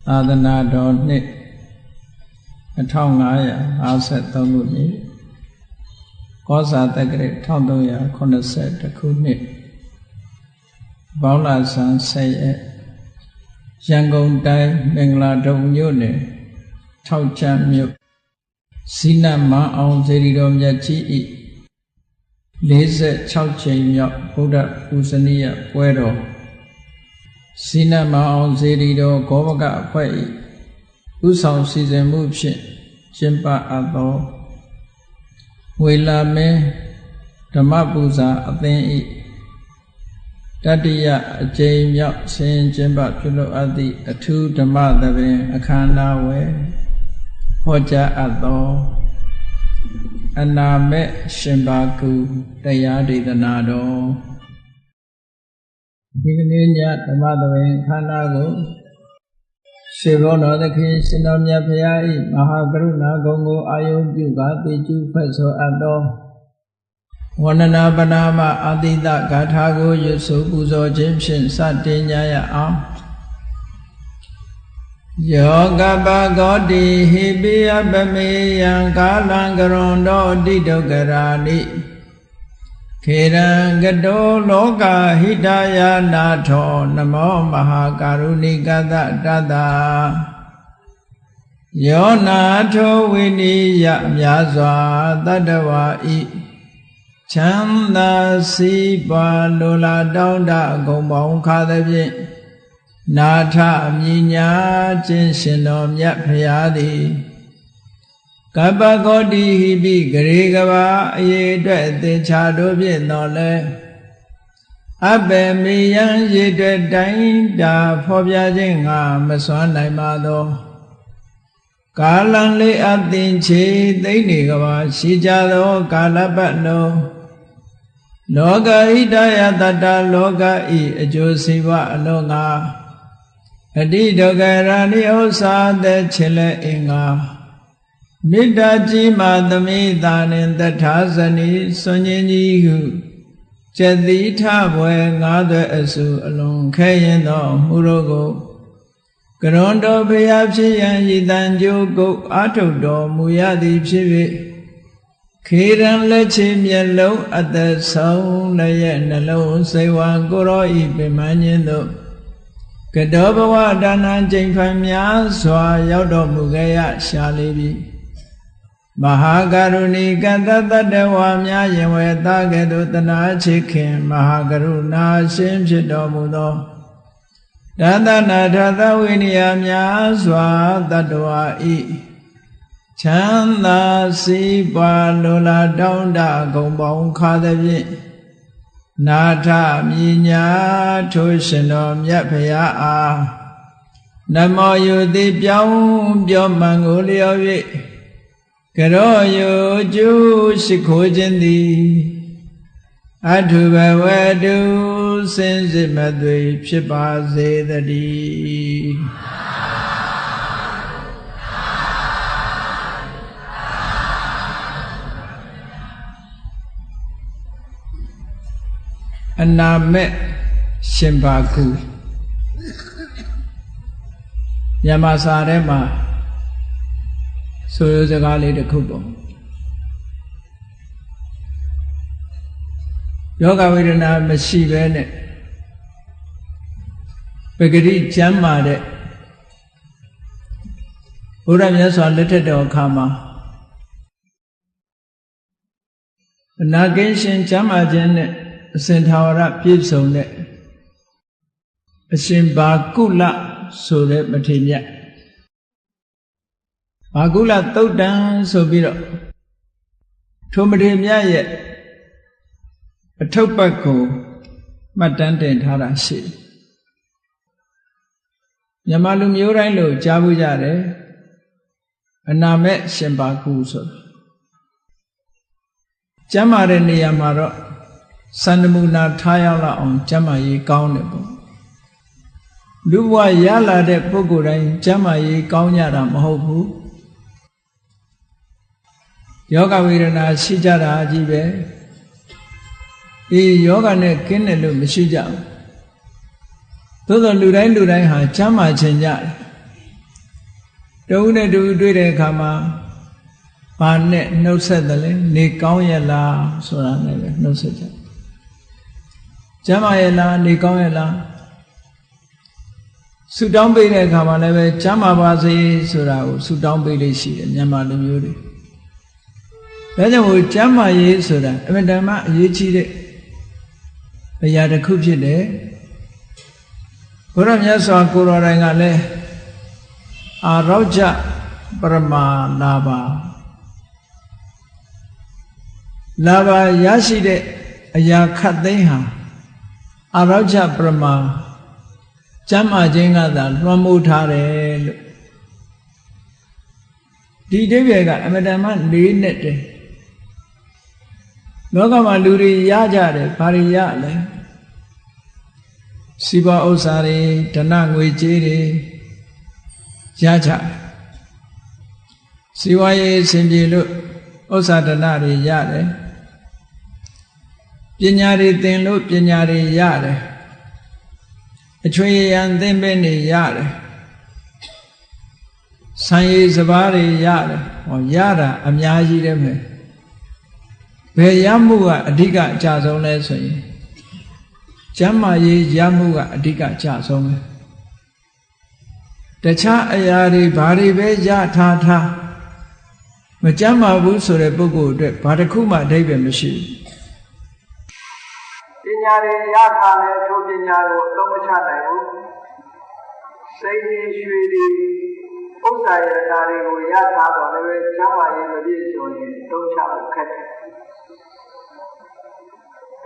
သာသနာတော်နှစ်1553ခုနှစ်ကောဇာတက္ကရာ1381ခုနှစ်ဘောင်းလာဆန်း10ရက်ရန်ကုန်တိုင်းမင်္ဂလာဒုံမြို့နယ်ထောက်ချမ်းမြို့ဇိနမအောင်စေတီတော်မြတ်ကြီးဤ46ကြိမ်မြောက်ဗုဒ္ဓပူဇနီယပွဲတော်ဇိနမအောင်စေတီတော်ဂောဘကအဖွဲ့ဤဥဆောင်စီစဉ်မှုဖြင့်ကျင်းပအပ်သောဝေလာမင်းဓမ္မပူဇာအသင်းဤတတိယအကြိမ်မြောက်ဆင်ကျင်းပပြုလုပ်အပ်သည့်အထူးဓမ္မသဘင်အခမ်းအနားဝယ်ဟောကြားအပ်သောအနာမဲ့ရှင်ဘာကုတရားဒေသနာတော်ဒီကနေ့ညဓမ္မသဘင်အခမ်းအနားကိုရှေးဘောတော်သခင်ရှင်တော်မြတ်ဖရာ၏မဟာကရုဏာဂုဏ်ကိုအာယုပြုကာသိကျူးဖက်ဆိုအပ်သောဝန္ဒနာပနာမအာတိတဂါထာကိုရွတ်ဆိုပူဇော်ခြင်းဖြင့်စတင်ကြရအောင်ယောကပဂောတိဟိပိယပမေယံကာလံကရွန်တောတိဒုက္ခရာနိခေရံကတောလောကဟိတယနာထောနမောမဟာကာရုဏိကတတတယောနာထောဝိနိယမြာစွာတတ္တဝါဤချမ်းသာစီးပွားလိုလားတောင်းတအကုန်ပေါင်းခါသဖြင့်နာထမြညာခြင်းရှင်တော်မြတ်ဖရာသည်ကပ္ပဂောတိဟိပိဂရေကဘာအရေးအတွက်သင်္ချာတို့ဖြင့်တော်လဲအဘယ်မေယံရေအတွက်တိုင်းတာဖော်ပြခြင်းငါမစွမ်းနိုင်ပါသောကာလံလေးအသင်ချေသိမ့်နေကဘာရှိကြသောကာလပတ်လုံးလောကဣတယတတလောကဤအကျိုးစီးပွားအလုံးငါအတိဒုက္ခရာနိဥ္စာသက်ချင်လဲအင်္ဂါမေတ္တာကြီးမာသမိသာနှင့်တထာဇနီစွန်ញင်းကြီးဟုကျက်တိထဘွယ်ငါးသွဲအစုအလုံးခဲရင်သောမှုတို့ကိုကရွန်တော်ဘုရားဖြစ်ရန်ရည်တန်ကြိုးကုတ်အာထုတ်တော်မူရသည်ဖြစ်၍ခေရန်လက်ချေမျက်လုံးအသက်ဆုံးလည်းရဲ့နှလုံးစိတ်ဝံကိုရောဤပင်မခြင်းတို့ကတောဘဝဒါနကျိန်ဖန်များစွာရောက်တော်မူခဲ့ရရှာလေပြီမဟာကရုဏီကတတတ္တဝါများယင်ဝေသားကဲ့သို့တနာချစ်ခင်မဟာကရုဏာရှင်ဖြစ်တော်မူသောတသနာထသဝိနည်းများစွာတတ္တဝါဤချမ်းသာစီးပွားလိုလားတောင်းတဂုံပေါင်းခါသဖြင့်နာထမြညာထိုရှင်တော်မြတ်ဖရာအားနမောယုတိပြောင်းပြောမှန်ကိုလျော်၍ကရောယုကျူးရှိခိုးခြင်းသည်အထုဘဝတုစင်စစ်မသွေဖြစ်ပါစေတည်းအနာမဲ့ရှင်ဘာကုမြန်မာစာထဲမှာဆိုရိုးစကားလေးတစ်ခုပေါ့ယောဂဝေဒနာမရှိဘဲနဲ့ပဂတိကျမ်းမာတဲ့ဘုရားမြတ်စွာလက်ထက်တော်အခါမှာအနာကင်းရှင်ကျမ်းမာခြင်းနဲ့အစဉ်ထာဝရပြည့်စုံတဲ့အရှင်ဘာကုလဆိုတဲ့မထေရမြတ်ဘာကုလသုတ်တံဆိုပြီးတော့ထိုမထေရမြတ်ရဲ့အထုပ်ပတ်ကိုမှတ်တမ်းတင်ထားတာရှိတယ်မြန်မာလူမျိုးတိုင်းလို့ကြားဖို့ရတယ်အနာမဲ့ရှင်ဘာကုဆိုတာကျမ်းမာတဲ့နေရာမှာတော့စန္ဒမူနာထားရောက်လာအောင်ကျမ်းမာရေးကောင်းတယ်ပေါ့လူဘဝရလာတဲ့ပုဂ္ဂိုလ်တိုင်းကျမ်းမာရေးကောင်းကြတာမဟုတ်ဘူးယောဂဝေဒနာရှိကြတာကြီးပဲဒီယောဂနဲ့ကင်းတယ်လို့မရှိကြဘူးသို့သောလူတိုင်းဟာကျမ်းမာခြင်းကြတယ် Đâu này đủ đuôi để khám mà bà nè nấu sạch đấy nè cao ya la số là này nấu sạch chả mà ya la nè cao ya la sự đóng bị để khám mà này về chả mà bà gì số là sự đóng bị để xí nhà mà được nhiều đi đấy là một chả mà gì số là em đang mà gì chi đấy bây giờ được khúc gì đấy bữa nay nhớ sao cô ra đây ngài lẽ Raja Brahma Lava Yashide Aya Khateha Raja Brahma Chama Jingada Ramutare Di Devega Amadaman Linete Nogama Luri Yajare Pariyale Siva Osari Tanangwe Jiri Jaja Sivaye Sindilu Osadanari Yare Pinyari Tinlu Pinyari Yare Achwayan Timbeni Yare Sanyi Zabari Yare or Yara Amyaji Deme Beyamuga Adiga Jazone Soy Jamayi Yamuga Adiga Jazone The cha ayari bari be ya tha tha Majama bu so the buku de Badakuma David Mishi Pinyari ya tha ne to pinyaru tomacha nai Saini Shwiri Usaya Nari ko ya tha to le Jama yi ma piye so yin tomacha ko khat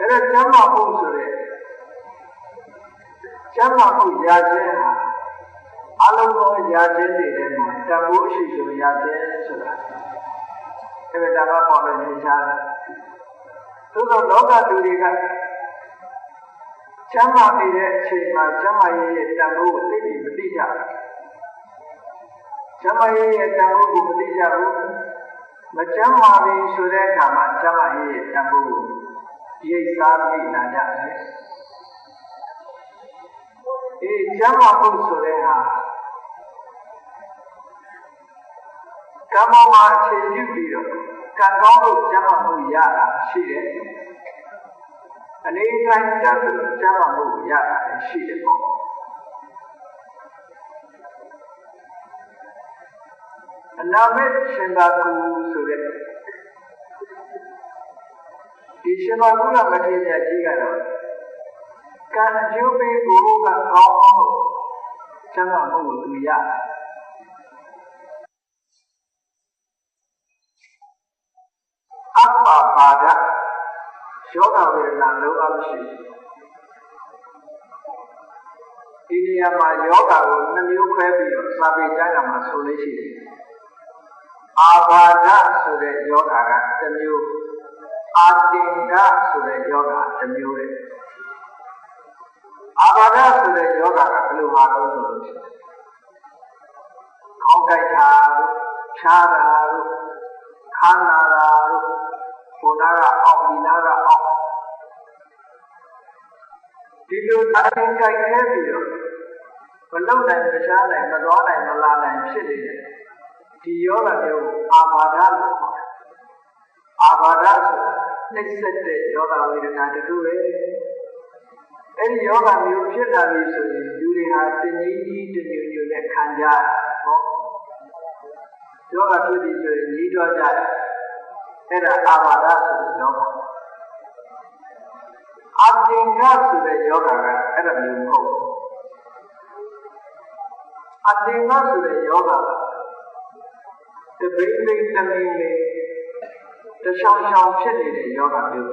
Ere Jama bu so de Jama bu ya chen ha Alam ko ya chen de de ma tabu shi so ya chen so da Ebe da ba ko le ni cha da Tu so loka tu de ka Chamaနေတဲ့ချိန်မှာကျမရဲ့တန်ဖိုးကိုသိပြီးမသိကြဘူး။ကျမရဲ့တန်ဖိုးကိုမသိကြဘူး။မကျမပြီဆိုတဲ့အခါမှာကျမရဲ့တန်ဖိုးကိုရိပ်စားပြီးလာကြတယ်။ကျမဖို့ဆိုတဲ့ဟာကမ္မမှာအခြေပြုပြီးတော့ကံကောင်းလို့ကျမဖို့ရတာရှိတယ်။အနေတိုင်းတတ်လို့ကျမ်းမာမှုရတာရှိတယ်ပေါ့အနာမေရှင်သာကူဆိုတဲ့ဒီရှင်သာကူကမထေရကြီးကတော့ကံအကျိုးပေးကိုကကောင်းလို့ကျမ်းမာမှုကိုသူရအပ္ပပါဒယောဂဝေဒနာလုံးဝမရှိဒီနေရာမှာယောဂကိုနှမျိုးခွဲပြီးတော့စာပေကျမ်းစာမှာဆိုလို့ရှိတယ်အာဘာဒဆိုတဲ့ယောဂကတစ်မျိုးအာတင်္ဂဆိုတဲ့ယောဂတစ်မျိုးတဲ့အာဘာဒဆိုတဲ့ယောဂကဘယ်လိုဟာလို့ဆိုလို့ရှိတယ်ခေါင်းကိုက်တာတို့ဖြားတာတို့ခါနာတာတို့ဘုနာကအောက်ဒီနာကအောက်ဒီလိုအရင်ကြိုက်ခဲပြီးတော့မလုံနိုင်မရှားနိုင်မသွားနိုင်မလာနိုင်ဖြစ်နေတဲ့ဒီယောဂမျိုးအာဘာဒလို့ခေါ်တယ်အာဘာဒဆိုတာနှိမ့်ဆက်တဲ့ယောဂဝေဒနာတခုပဲအဲဒီယောဂမျိုးဖြစ်လာပြီဆိုရင်လူတွေဟာတဏှီကြီးတညွညွနဲ့ခံကြဟောယောဂဖြစ်ပြီဆိုရင်ကြီးတော့ကြတယ်အဲ့ဒါအာဘာဒဆိုတဲ့ယောဂအတင်္ဂဆိုတဲ့ယောဂကအဲ့ဒါမျိုးမဟုတ်ဘူးအတင်္ဂဆိုတဲ့ယောဂကတပိဋ္ဌိတမင်းလေးတချောင်းချောင်းဖြစ်နေတဲ့ယောဂမျိုး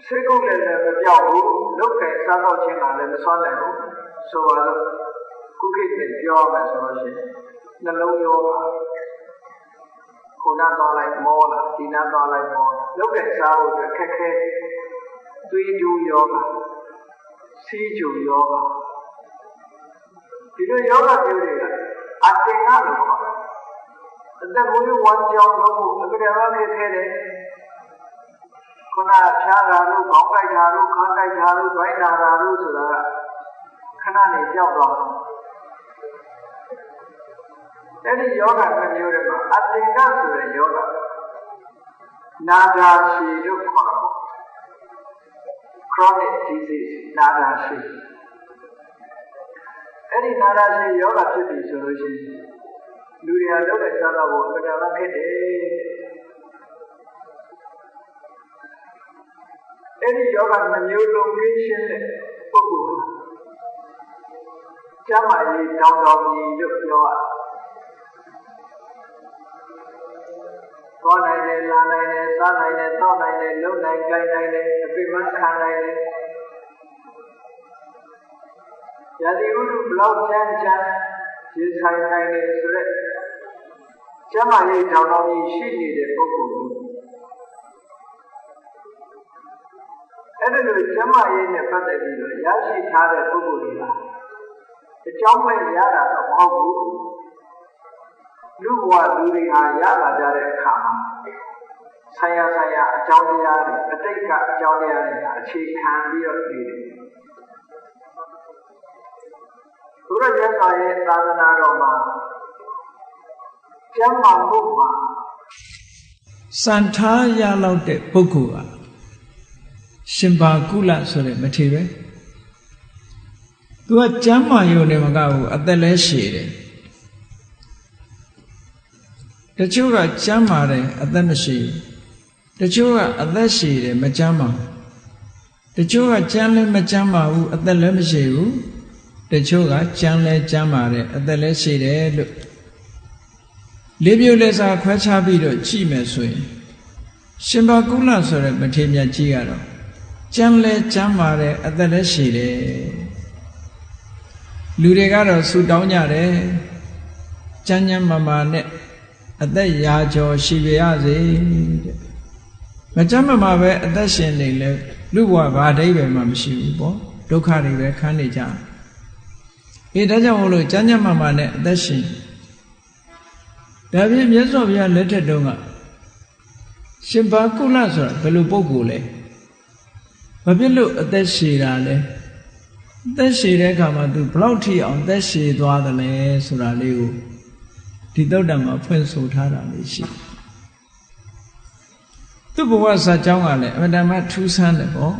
စိတ်ကုတ်လည်းမပြောက်ဘူးလုတ်ကဲစားတော့ခြင်းကလည်းမစွမ်းနိုင်ဘူးဆိုတော့ခုခေတ်နဲ့ပြောမယ်ဆိုလို့ရှိရင်နှလုံးယောဂခုနသွားလိုက်မောလာဒီနာသွားလိုက်မောလာလုတ်ကဲစားဖို့အတွက်ခက်ခဲသွေးကြိုးယောဂစီးကြိုယောဂဒီလိုယောဂမျိုးတွေကအတင်္ဂလို့ခေါ်တယ်အသက်ကိုယ်ဝမ်းကြောင်းလို့အကြမ်းအားဖြင့်ခဲတယ်ခုနဖြားတာလို့ခေါင်းကိုက်တာလို့ခါကိုက်တာလို့ဗိုက်တာလို့ဆိုတာကခဏနေကြောက်သွားတယ် အဲ့ဒီယောဂတစ်မျိုးတည်းမှာအသင်္ကဆိုတဲ့ယောဂနာတာရှိလို့ခေါ်တာ chronic disease နာတာရှိအဲ့ဒီနာတာရှိယောဂဖြစ်ပြီဆိုလို့ရှိရင်လူတွေဟာလုပ်တဲ့စားတော့ကိုအမှန်တမ်းခက်တယ်အဲ့ဒီယောဂတစ်မျိုးလုံးကိရှင်းတဲ့ပုဂ္ဂိုလ်ကျမ်းမာရေးတောင်းတောင်းကြီးလို့ပြောရသွားနိုင်တယ်လာနိုင်တယ်စားနိုင်တယ်တောက်နိုင်တယ်လုံနိုင်ကြိုင်နိုင်တယ်အပိမခံနိုင်တယ်ယတိဥဒ္ဓဘလောက်ချမ်းချမ်းရေဆိုင်နိုင်တယ်ဆိုတဲ့ကျမ်းမာရေးတောင်းတောင်းကြီးရှိနေတဲ့ပုဂ္ဂိုလ်မျိုးအဲ့ဒါလိုကျမ်းမာရေးနဲ့ပတ်သက်ပြီးတော့ရရှိထားတဲ့ပုဂ္ဂိုလ်တွေဟာအကြောင်းမဲ့ရတာတော့မဟုတ်ဘူးလူဘဝလူတွေဟာရလာကြတဲ့အခါမှာဆိုင်ရာအကြောင်းတရားတွေအတိတ်ကအကြောင်းတရားတွေအခြေခံပြီးတော့နေတယ်ဘုရားကျမ်းစာရဲ့သာသနာတော်မှာကျမ်းမာမှုမှာစံထားရလောက်တဲ့ပုဂ္ဂိုလ်ဟာရှင်ဘာကုလဆိုတဲ့မထေပဲသူကကျမ်းမာရုံနဲ့မကဘူးအသက်လည်းရှည်တယ်တချို့ကကျမ်းမာတယ်အသက်မရှိဘူးတချို့ကအသက်ရှည်တယ်မကျမ်းမာဘူးတချို့ကကျမ်းလည်းမကျမ်းမာဘူးအသက်လည်းမရှိဘူးတချို့ကကျမ်းလည်းကျမ်းမာတယ်အသက်လည်းရှည်တယ်လို့လေးမျိုးလေးစားခွဲခြားပြီးတော့ကြည့်မယ်ဆိုရင်ရှင်ဘာကုလဆိုတဲ့မထေရမြတ်ကြီးကတော့ကျမ်းလည်းကျမ်းမာတယ်အသက်လည်းရှည်တယ်လူတွေကတော့ဆူတောင်းကြတယ်ကျမ်းကျမ်းမာမာနဲ့အသက်ရာကျော်ရှိပြရစေတဲ့မကျမ်းမာပဲအသက်ရှင်နေလဲလူဘဝဘာအဓိပ္ပာယ်မှမရှိဘူးပေါ့ဒုက္ခတွေပဲခံနေကြဒါကြောင့်မို့လို့ကျမ်းကျမ်းမာမာနဲ့အသက်ရှင်ဒါပြင်မြတ်စွာဘုရားလက်ထက်တုန်းကရှင်ဘာကုလဆိုတာဘယ်လိုပုဂ္ဂိုလ်လဲဘာဖြစ်လို့အသက်ရှည်တာလဲအသက်ရှည်တဲ့အခါမှာသူဘလောက်ထိအောင်အသက်ရှည်သွားတယ်လဲဆိုတာလေးကိုဒီသုတ်တံမှာဖွင့်ဆိုထားတာလေးရှိသူ့ဘဝဇာကြောင်းကလည်းအမှန်တမ်းထူးဆန်းတယ်ပေါ့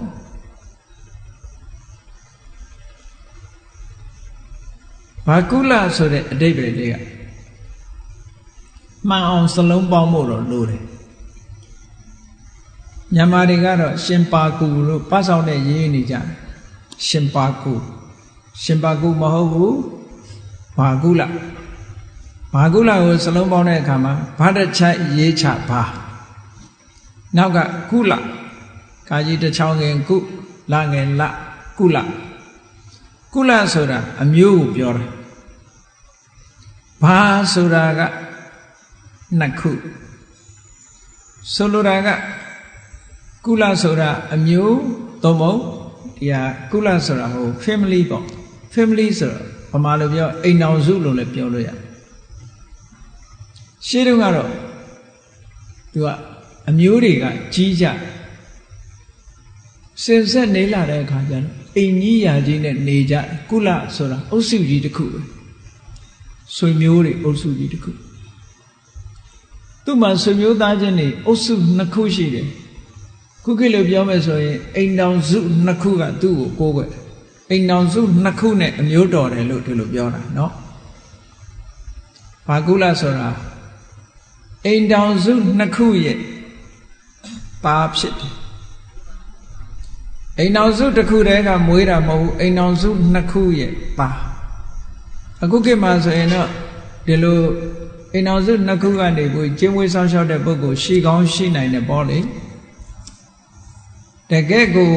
ဘာကုလဆိုတဲ့အဓိပ္ပာယ်လေးကမှန်အောင်စလုံးပေါင်းဖို့တော့လိုတယ်မြန်မာတွေကတော့ရှင်ပါကူလို့ပတ်ဆောင်နဲ့ရေးနေကြတယ်ရှင်ပါကူမဟုတ်ဘူးဘာကုလကိုစလုံးပေါင်းတဲ့အခါမှာဘာတစ်ချက်ရေးချပါနောက်ကကုလကာကြီးတစ်ချောင်းငယ်ကုလငယ်လကုလဆိုတာအမျိုးကိုပြောတာဘာဆိုတာကနှစ်ခုဆိုလိုတာကကုလဆိုတာအမျိုးသုံးပုံဒီဟာကုလဆိုတာဟို family ပေါ့ family ဆိုတော့ဗမာလိုပြောအိမ်တော်စုလို့လည်းပြောလို့ရတယ်ရှေးတုန်းကတော့သူကအမျိုးတွေကကြီးကြစင်ဆက်နေလာတဲ့အခါကျတော့အိမ်ကြီးရာကြီးနဲ့နေကြကုလဆိုတာအုပ်စုကြီးတစ်ခုပဲဆွေမျိုးတွေအုပ်စုကြီးတစ်ခုသူ့မှာဆွေမျိုးသားချင်းတွေအုပ်စုနှစ်ခုရှိတယ်ခုခေတ်လိုပြောမယ်ဆိုရင်အိမ်တော်စုနှစ်ခုကသူ့ကိုကိုးကွယ်အိမ်တော်စုနှစ်ခုနဲ့အမျိုးတော်တယ်လို့ဒီလိုပြောတာเนาะဘာကုလဆိုတာအိမ်တော်စုနှစ်ခုရဲ့သားဖြစ်တယ်အိမ်တော်စုတစ်ခုတည်းကမွေးတာမဟုတ်ဘူးအိမ်တော်စုနှစ်ခုရဲ့သားအခုခေတ်မှာဆိုရင်တော့ဒီလိုအိမ်တော်စုနှစ်ခုကနေပြီးကျင်းဝေးဆောင်ရှောက်တဲ့ပုဂ္ဂိုလ်ရှိကောင်းရှိနိုင်တယ်ပေါ့လေတကယ့်ကို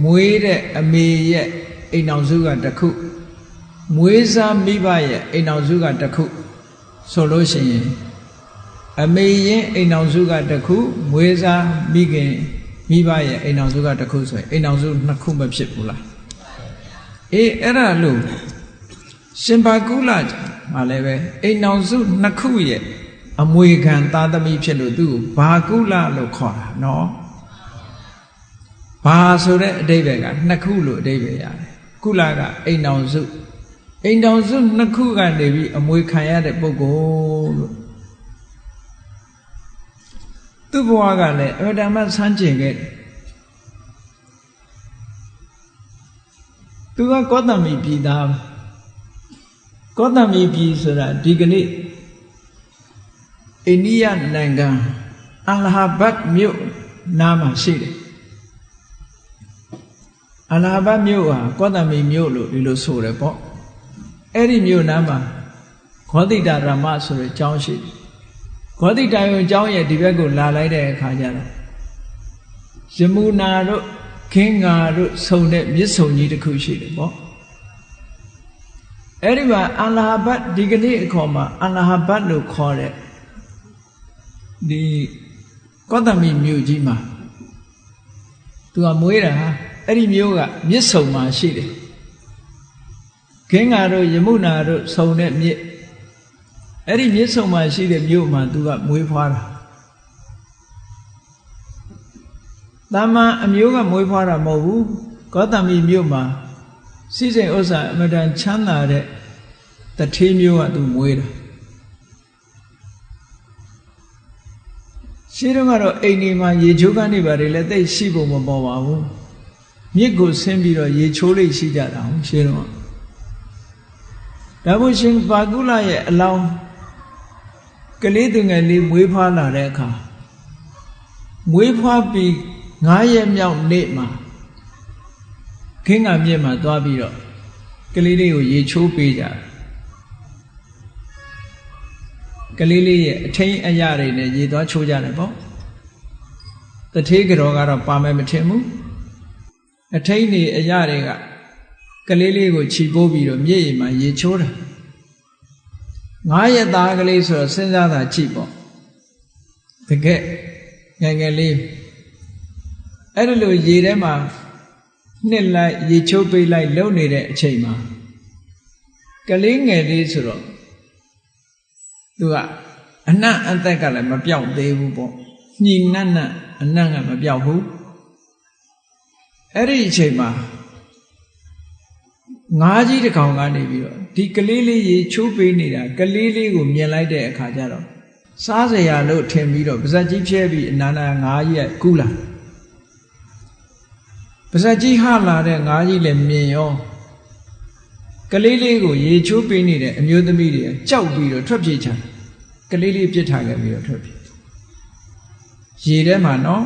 မွေးတဲ့အမေရဲ့အိမ်တော်စုကတစ်ခုမွေးစားမိဘရဲ့အိမ်တော်စုကတစ်ခုဆိုလို့ရှိရင်အမေရင်အိမ်တော်စုကတစ်ခုမွေးစားမိခင်မိဘရဲ့အိမ်တော်စုကတစ်ခုဆိုရင်အိမ်တော်စုနှစ်ခုမဖြစ်ဘူးလားအဲ့ဒါလို့ရှင်ဘာကုလမှာလည်းပဲအိမ်တော်စုနှစ်ခုရဲ့အမွေခံသားသမီးဖြစ်လို့သူ့ကိုဘာကုလလို့ခေါ်တာနော်ဘာဆိုတဲ့အဓိပ္ပာယ်ကနှစ်ခုလို့အဓိပ္ပာယ်ရတယ်ကုလကအိမ်တော်စု အိမ်တော်စုနှစ်ခုကနေပြီးအမွေခံရတဲ့ပုဂ္ဂိုလ်လို့သူ့ဘဝကလည်းအမှန်တမ်းဆန်းကျင်ခဲ့တယ်သူကကောသမိပြည်သားကောသမိပြည်ဆိုတာဒီကနေ့အိန္ဒိယနိုင်ငံအလ္လာဟ်ဘတ်မြို့နားမှာရှိတယ်အလ္လာဟ်ဘတ်မြို့ဟာကောသမိမြို့လို့ဒီလိုဆိုတယ်ပေါ့အဲ့ဒီမြို့နားမှာဂေါတိတရမဆိုတဲ့ကျောင်းရှိတယ်ဂေါတိတယုံကျောင်းရဲ့ဒီဘက်ကိုလာလိုက်တဲ့အခါကျတော့ယမုနာတို့ခင်္ဃာတို့ဆုံတဲ့မြစ်ဆုံကြီးတစ်ခုရှိတယ်ပေါ့အဲ့ဒီမှာအလ္လာဟ်ဘတ်ဒီကနေ့အခေါ်မှာအလ္လာဟ်ဘတ်လို့ခေါ်တဲ့ဒီကောသမိမြို့ကြီးမှာသူကမွေးတာအဲ့ဒီမြို့ကမြစ်ဆုံမှာရှိတယ်ခင်္ဃာတို့ယမုနာတို့ဆုံတဲ့မြစ်အဲ့ဒီမြစ်ဆုံမှာရှိတဲ့မြို့မှာသူကမွေးဖွားတာတာမန်အမျိုးကမွေးဖွားတာမဟုတ်ဘူးကောသမိမြို့မှာစိစိမ်ဥစ္စာအမတန်ချမ်းသာတဲ့တထေးမျိုးကသူမွေးတာရှင်းတော့ကတော့အိမ်ဒီမှာရေချိုးကန်းနေပါတယ်လည်းသိရှိဖို့မပေါ်ပါဘူးမြစ်ကိုဆင်းပြီးတော့ရေချိုးလေးရှိကြတာရှင်းတော့ဒါဘုရှင်ပါကုလရဲ့အလောင်းကလေးသူငယ်လေးမွေးဖွားလာတဲ့အခါမွေးဖွားပြီး9 ရက်မြောက်နေ့မှာခင်္ဃာမြစ်မှာသွားပြီးတော့ကလေးလေးကိုရေချိုးပေးကြကလေးလေးရဲ့အထိန်အရတွေနဲ့ရေသွားချိုးကြတယ်ပေါ့တထေးကြောကတော့ပါမယ်မထင်ဘူးအထိန်တွေအရတွေကကလေးလေးကိုခြိပိုးပြီးတော့မြစ်ရေမှာရေချိုးတာ9 ရက်သားကလေးဆိုတော့စဉ်းစားတာကြည့်ပေါ့တကယ်ငယ်ငယ်လေးအဲ့လိုရေထဲမှာနှစ်လိုက်ရေချိုးပေးလိုက်လုံနေတဲ့အချိန်မှာကလေးငယ်လေးဆိုတော့သူကအနတ်အသက်ကလည်းမပြောက်သေးဘူးပေါ့ညှိနတ်နတ်အနတ်ကမပြောက်ဘူးအဲ့ဒီအချိန်မှာငါးကြီးတစ်ကောင်ကနေပြီးတော့ဒီကလေးလေးရေချိုးပေးနေတာကလေးလေးကိုမြင်လိုက်တဲ့အခါကျတော့စားစရာလို့ထင်ပြီးတော့ပါဇက်ကြီးဖြဲပြီးအနာနာငါးကြီးကကူးလာပါဇက်ကြီးဟလာတဲ့ငါးကြီးလည်းမြင်ရောကလေးလေးကိုရေချိုးပေးနေတဲ့အမျိုးသမီးတွေကြောက်ပြီးတော့ထွက်ပြေးချင်ကလေးလေးပြစ်ထားခဲ့ပြီးတော့ထွက်ပြေးရေထဲမှာနော်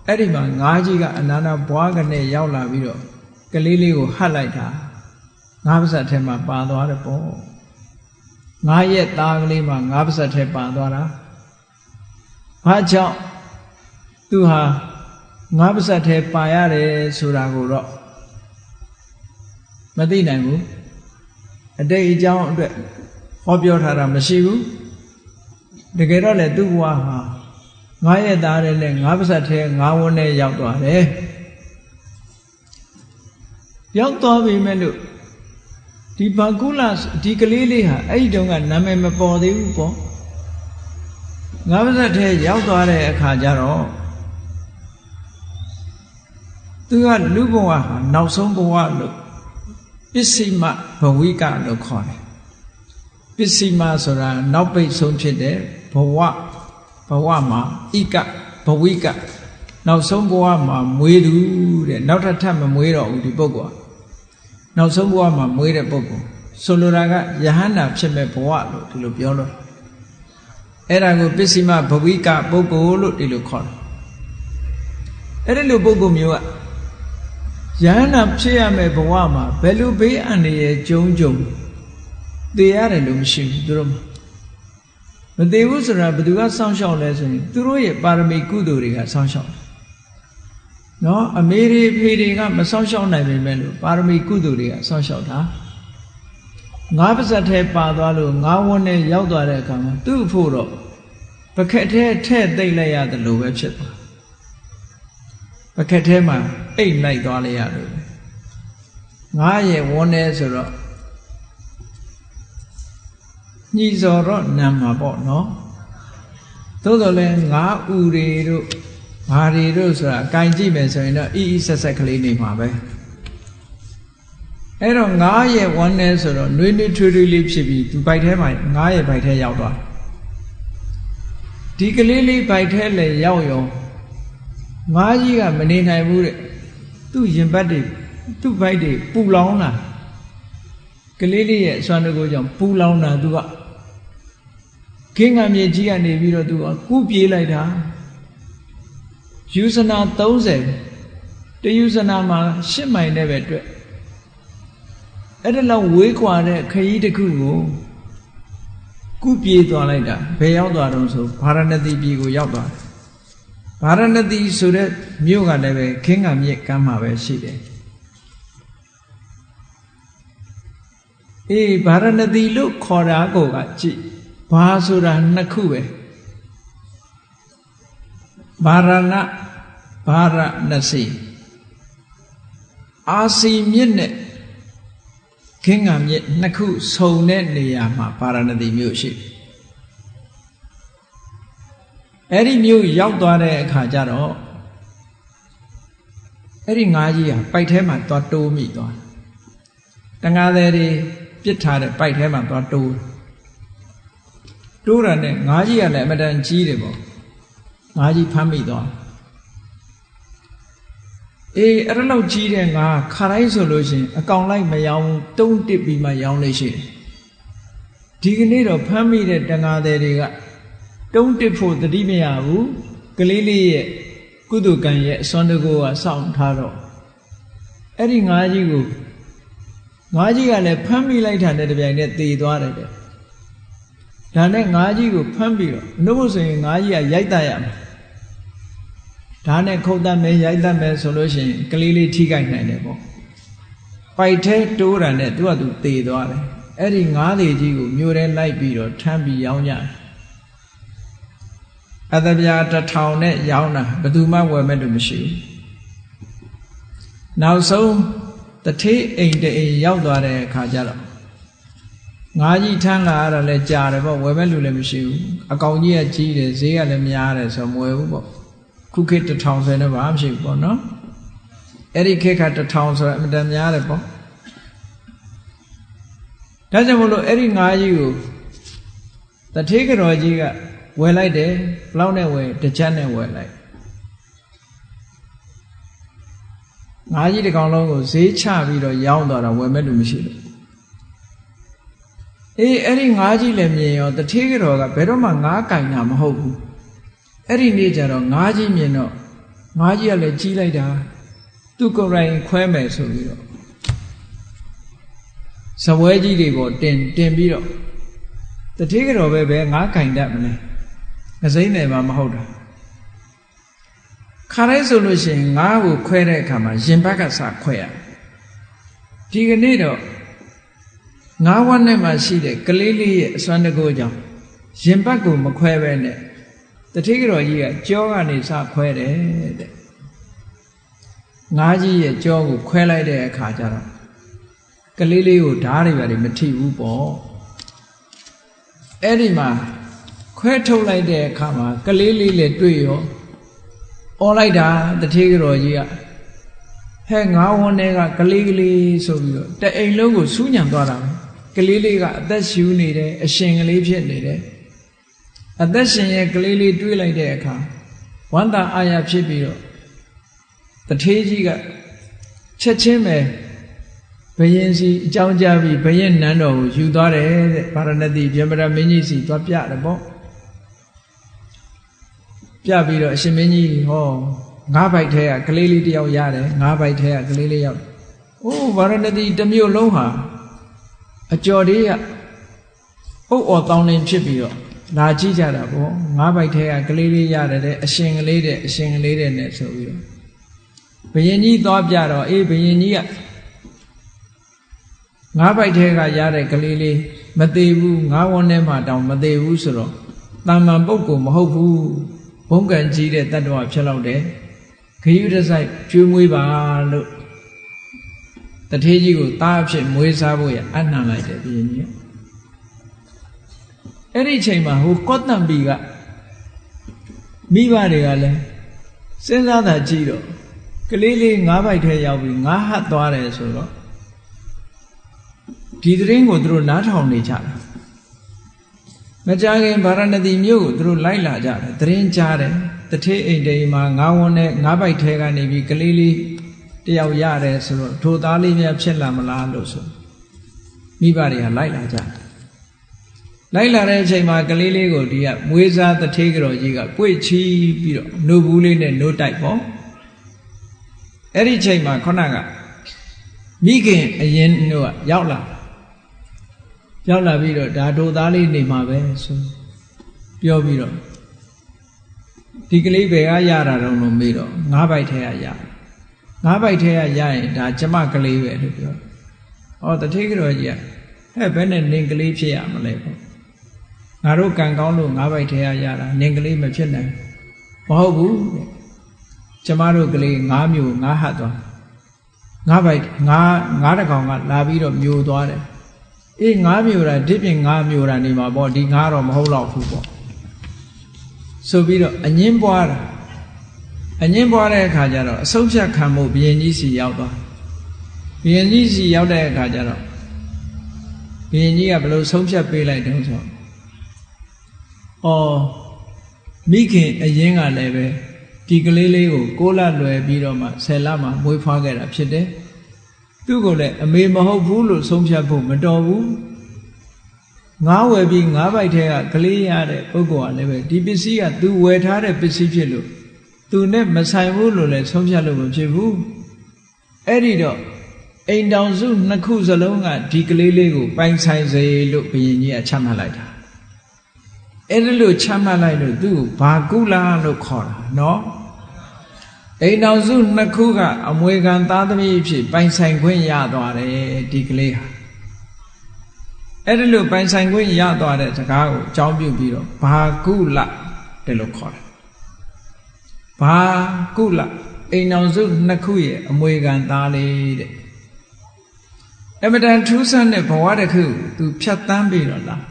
အဲ့ဒီမှာငါးကြီးကအနာနာဘွားကနေရောက်လာပြီးတော့ကလေးလေးကိုဟတ်လိုက်တာငါးပါးစပ်ထဲမှာပါသွားတယ်ပေါ့9 ရက်သားကလေးမှာငါးပါးစပ်ထဲပါသွားတာဘာကြောင့်သူဟာငါးပါးစပ်ထဲပါရတယ်ဆိုတာကိုတော့မသိနိုင်ဘူးအတိတ်အကြောင်းအတွက်ဟောပြောထားတာမရှိဘူးတကယ်တော့လေသူ့ဘဝဟာ9 ရက်သားတဲ့နဲ့ငါးပါးစပ်ထဲ9 ဝန်းနဲ့ရောက်သွားတယ်ရောက်သွားပြီမဲ့လို့ဒီဘာကုလဒီကလေးလေးဟာအဲ့ဒီတုန်းကနာမည်မပေါ်သေးဘူးပေါ့ငါးပါးစပ်ထဲရောက်သွားတဲ့အခါကျတော့သူကလူဘဝဟာနောက်ဆုံးဘဝလို့ပစ္စည်းမဘဝိကလို့ခေါ်တယ်ပစ္စည်းမဆိုတာနောက်ပိတ်ဆုံးဖြစ်တဲ့ဘဝမှာဣကဘဝိကနောက်ဆုံးဘဝမှာမွေးသူတဲ့နောက်ထပ်မမွေးတော့ဘူးဒီပုဂ္ဂိုလ်နောက်ဆုံးဘဝမှာမွေးတဲ့ပုဂ္ဂိုလ်ဆိုလိုတာကယဟန္တာဖြစ်မဲ့ဘဝလို့ဒီလိုပြောလို့အဲ့ဒါကိုပစ္စည်းမဘဝိကပုဂ္ဂိုလ်လို့ဒီလိုခေါ်တယ်အဲ့ဒီလိုပုဂ္ဂိုလ်မျိုးကယဟန္တာဖြစ်ရမယ့်ဘဝမှာဘယ်လိုဘေးအန္တရာယ်ကြုံသိရတယ်လို့မရှိဘူးသူတို့မသိဘူးဆိုတာဘယ်သူကစောင့်ရှောက်လဲဆိုရင်သူတို့ရဲ့ပါရမီကုသိုလ်တွေကစောင့်ရှောက်တယ်နော်အမေတွေဖေတွေကမစောင့်ရှောက်နိုင်ပေမဲ့လို့ပါရမီကုသိုလ်တွေကစောင့်ရှောက်တာငါးပါးစပ်ထဲပါသွားလို့ငါးဝန်းနဲ့ရောက်သွားတဲ့အခါမှာသူ့ဖို့တော့ပကက်ထဲထဲ့သိမ့်လိုက်ရတယ်လို့ပဲဖြစ်သွားပကက်ထဲမှာအိတ်လိုက်သွားလိုက်ရတယ်ငါးရဲ့ဝန်းနဲ့ဆိုတော့ညှိစော်တော့နံမှာပေါ့နော်သို့တော်လည်းငါးဥတွေတို့ဘာတွေတို့ဆိုတာအကင်ကြည့်မယ်ဆိုရင်တော့အီအီဆက်ဆက်ကလေးနေမှာပဲ အဲ့တော့9ရက်ဝမ်းနေဆိုတော့နှွေးနှွေးထွေးထွေးလေးဖြစ်ပြီးသူဘိုက်ထဲမှာ9ရက်ဘိုက်ထဲရောက်သွားဒီကလေးလေးဘိုက်ထဲလည်းရောက်ရောငါးကြီးကမနေနိုင်ဘူးတဲ့သူ့ရင်ဘတ်တွေသူ့ဘိုက်တွေပူလောင်လာကလေးလေးရဲ့အစွမ်းတကူကြောင့်ပူလောင်တာသူကခင်းကမြေကြီးကနေပြီးတော့သူကကူးပြေးလိုက်တာယူဇနာ30တယူဇနာမှာ10မိုင်နဲ့ပဲတွေ့အဲ့ဒါလောက်ဝေးကွာတဲ့ခရီးတစ်ခုကိုကူးပြေးသွားလိုက်တာဘယ်ရောက်သွားတော့ဆိုဗာရာဏသီပြည်ကိုရောက်သွားဗာရာဏသီဆိုတဲ့မြို့ကလည်းပဲခင်းကမြစ်ကမ်းမှာပဲရှိတယ်အေးဗာရာဏသီလို့ခေါ်တာကိုကကြည့်ဘာဆိုတာနှစ်ခုပဲဗာရဏဗာရဏစီအာစီမြစ်နဲ့ခင်းကမြစ်နှစ်ခုဆုံတဲ့နေရာမှာဗာရာဏသီမြို့ရှိအဲ့ဒီမြို့ရောက်သွားတဲ့အခါကျတော့အဲ့ဒီငါးကြီးဟာပိုက်ထဲမှာသွားတိုးမိသွားတန်ဃာသည်တွေပြစ်ထားတဲ့ပိုက်ထဲမှာသွားတိုးတာနဲ့ငါးကြီးကလည်းအမတန်ကြီးတယ်ပေါ့ငါးကြီးဖမ်းမိသွားအေးအဲ့လောက်ကြီးတဲ့ငါခါတိုင်းဆိုလို့ရှိရင်အကောင်လိုက်မရောင်းတုံးတစ်ပြီးမှရောင်းလို့ရှိတယ်ဒီကနေ့တော့ဖမ်းမိတဲ့တန်ဃာသည်တွေကတုံးတစ်ဖို့တတိမရဘူးကလေးလေးရဲ့ကုသကံရဲ့အစွမ်းတကူကစောင့်ထားတော့အဲ့ဒီငါးကြီးကလည်းဖမ်းမိလိုက်တာနဲ့တပြိုင်တည်းသေသွားတယ်တဲ့ဒါနဲ့ငါးကြီးကိုဖမ်းပြီးတော့နှုတ်ဆိုရင်ငါးကြီးကရိုက်တတ်ရမှာဒါနဲ့ခုတ်တတ်မယ်ရိုက်တတ်မယ်ဆိုလို့ရှိရင်ကလေးလေးထိခိုက်နိုင်တယ်ပေါ့ပိုက်ထဲတိုးတာနဲ့သူကသူသေသွားတယ်အဲ့ဒီငါးသေးကြီးကိုမြို့ထဲလိုက်ပြီးတော့ထမ်းပြီးရောင်းကြတယ်အတပြာ1000နဲ့ရောင်းတာဘယ်သူမှဝယ်မဲ့လို့မရှိဘူးနောက်ဆုံးတထေးအိမ်တအိမ်ရောက်သွားတဲ့အခါကျတော့ငါးကြီးထမ်းလာရတာလဲကြာတယ်ပေါ့ဝယ်မဲ့လူလည်းမရှိဘူးအကောင်ကြီးကကြီးတယ်ဈေးကလည်းများတယ်ဆိုမဝယ်ဘူးပေါ့ခုခေတ်1000ဆိုတော့ဘာမှမရှိဘူးပေါ့နော်အဲ့ဒီခေတ်က1000ဆိုတော့အမတန်များတယ်ပေါ့ဒါကြောင့်မလို့အဲ့ဒီငါးကြီးကိုတထေးကတော်ကြီးကဝယ်လိုက်တယ်ဘလောက်နဲ့ဝယ်တစ်ချက်နဲ့ဝယ်လိုက်ငါးကြီးတစ်ကောင်လုံးကိုဈေးချပြီးတော့ရောင်းသွားတာဝယ်မဲ့လူမရှိလို့အေးအဲ့ဒီငါးကြီးလည်းမြင်ရောတထေးကတော်ကဘယ်တော့မှငါးကင်တာမဟုတ်ဘူးအဲ့ဒီနေ့ကျတော့ငါးကြီးမြင်တော့ငါးကြီးကလည်းကြီးလိုက်တာသူ့ကိုယ်တိုင်ခွဲမယ်ဆိုပြီးတော့ဇပွဲကြီးတွေပေါ်တင်ပြီးတော့တထေးကတော်ပဲငါးကင်တတ်မလဲငစိမ့်တယ်မှမဟုတ်တာခါတိုင်းဆိုလို့ရှိရင်ငါးကိုခွဲတဲ့အခါမှာရင်ဘတ်ကစခွဲရဒီကနေ့တော့ငါးဝက်နဲ့မှရှိတဲ့ကလေးလေးရဲ့အစွမ်းတကူကြောင့်ရင်ဘတ်ကိုမခွဲပဲနဲ့တထေးကတော်ကြီးကကြောကနေစခွဲတယ်တဲ့ငါးကြီးရဲ့ကြောကိုခွဲလိုက်တဲ့အခါကျတော့ကလေးလေးကိုဓားတွေပါတယ်မထိဘူးပေါ့အဲ့ဒီမှာခွဲထုတ်လိုက်တဲ့အခါမှာကလေးလေးလည်းတွေ့ရောအော်လိုက်တာတထေးကတော်ကြီးကဟဲ့ငါးဝန်းထဲကကလေးဆိုပြီးတော့တအိမ်လုံးကိုစူးညံသွားတာကလေးလေးကအသက်ရှူနေတယ်အရှင်ကလေးဖြစ်နေတယ်အသက်ရှင်ရဲ့ကလေးလေးတွေးလိုက်တဲ့အခါဝမ်းသာအာရဖြစ်ပြီးတော့တထေးကြီးကချက်ချင်းပဲဘယင်စီအကြောင်းကြားပြီးဘယင်နန်းတော်ကိုယူသွားတယ်တဲ့ဗာရာဏသီဗြဟ္မဏမင်းကြီးစီသွားပြတယ်ပေါ့ပြပြီးတော့အရှင်မင်းကြီးဟောငါးဘိုက်ထဲကကလေးလေးတယောက်ရတယ်ငါးဘိုက်ထဲကကလေးလေးရောက်အိုးဗာရာဏသီတစ်မြို့လုံးဟာအကျော်လေးကအုတ်အော်တောင်းလင်းဖြစ်ပြီးတော့လာကြည့်ကြတာပေါ့ငါးဘိုက်ထဲကကလေးလေးရတယ်တဲ့အရှင်ကလေးတဲ့နဲ့ဆိုပြီးတော့ဘယင်ကြီးသွားပြတော့အေးဘယင်ကြီးကငါးဘိုက်ထဲကရတဲ့ကလေးလေးမသေးဘူးငါးဝန်းထဲမှာတောင်မသေးဘူးဆိုတော့တာမန်ပုဂ္ဂိုလ်မဟုတ်ဘူးဘုံကံကြီးတဲ့တတ္တဝါဖြစ်လောက်တယ်ခရုတစိုက်ကျွေးမွေးပါလို့တထေးကြီးကိုသားအဖြစ်မွေးစားဖို့ရအနှံလိုက်တယ်ဘုရင်ကြီးအဲ့ဒီချိန်မှာဟိုကောတံပီကမိဘတွေကလည်းစဉ်းစားတာကြည့်တော့ကလေးလေးငါးဘိုက်ထဲရောက်ပြီးငါးဟတ်သွားတယ်ဆိုတော့ ဒီသတင်းကိုသူတို့နားထောင်နေကြတာမကြခင်ဗာရာဏသီမြို့ကိုသူတို့လိုက်လာကြတယ်သတင်းကြားတယ်တထေးအိမ်တိမ်မှာငါးဝန်းနဲ့ငါးပိုက်ထဲကနေပြီးကလေးလေးတယောက်ရတယ်ဆိုတော့ထိုသားလေးများဖြစ်လာမလားလို့ဆိုမိဘတွေကလိုက်လာကြတယ်လိုက်လာတဲ့အချိန်မှာကလေးလေးကိုဒီကမွေးစားတထေးကြော်ကြီးကပွေ့ချီပြီးတော့နှုတ်ဘူးလေးနဲ့နှုတ်တိုက်ပေါ့အဲ့ဒီချိန်မှာခုနကမိခင်အရင်တို့ကရောက်လာပြီးတော့ဒါတို့သားလေးနေမှာပဲဆိုပြောပြီးတော့ဒီကလေးဘယ်ကရတာတော့လို့မေးတော့ငါးပိုက်ထဲကရငါးပိုက်ထဲကရရင်ဒါကျမကလေးပဲလို့ပြောဟောတထေးကြော်ကြီးကဘယ်နဲ့နင်ကလေးဖြစ်ရမလဲပေါ့ငါတို့ကံကောင်းလို့ငါးပိုက်ထဲကရတာနင်ကလေးမဖြစ်နိုင်မဟုတ်ဘူးကျမတို့ကလေးငါးမျိုးငါးဟတ်သွားငါးပိုက်ငါးတကောင်ကလာပြီးတော့မျိုးသွားတယ်အေးငါးမျိုးတာဒီပြင်ငါးမျိုးတာနေမှာပေါ့ဒီငါးတော့မဟုတ်တော့ဘူးပေါ့ဆိုပြီးတော့အငင်းပွားတဲ့အခါကျတော့အဆုံးဖြတ်ခံမှုဘုရင်ကြီးစီရောက်သွားဘုရင်ကြီးစီရောက်တဲ့အခါကျတော့ဘုရင်ကြီးကဘယ်လိုဆုံးဖြတ်ပေးလိုက်တုံးဆိုမိခင်အရင်ကလည်းပဲဒီကလေးလေးကို6 လလွယ်ပြီးတော့မှ10 လမှမွေးဖွားခဲ့တာဖြစ်တယ်သူ့ကိုလည်းအမေမဟုတ်ဘူးလို့ဆုံးဖြတ်ဖို့မတော်ဘူးငါးဝယ်ပြီးငါးပိုက်ထဲကကလေးရတဲ့ပုဂ္ဂိုလ်ကလည်းပဲဒီပစ္စည်းကသူဝယ်ထားတဲ့ပစ္စည်းဖြစ်လို့သူနဲ့မဆိုင်ဘူးလို့လည်းဆုံးဖြတ်လို့မဖြစ်ဘူးအဲ့ဒီတော့အိမ်တောင်စု2 ခုစလုံးကဒီကလေးလေးကိုပိုင်ဆိုင်စေလို့ဘုရင်ကြီးကချမှတ်လိုက်တာအဲ့ဒါလို့ချမှတ်လိုက်လို့သူ့ကိုဘာကုလာလို့ခေါ်တာနော်အိမ်တော်စု2 ခုကအမွေခံသားသမီးဖြစ်ပိုင်ဆိုင်ခွင့်ရသွားတယ်ဒီကလေးဟာအဲ့ဒါလို့ပိုင်ဆိုင်ခွင့်ရသွားတဲ့စကားကိုအကြောင်းပြုပြီးတော့ဘာကုလတယ်လို့ခေါ်တယ်ဘာကုလအိမ်တော်စု2 ခုရဲ့အမွေခံသားလေးတဲ့အမတန်ထူးဆန်းတဲ့ဘဝတစ်ခုသူဖြတ်တန်းပြီးတော့လား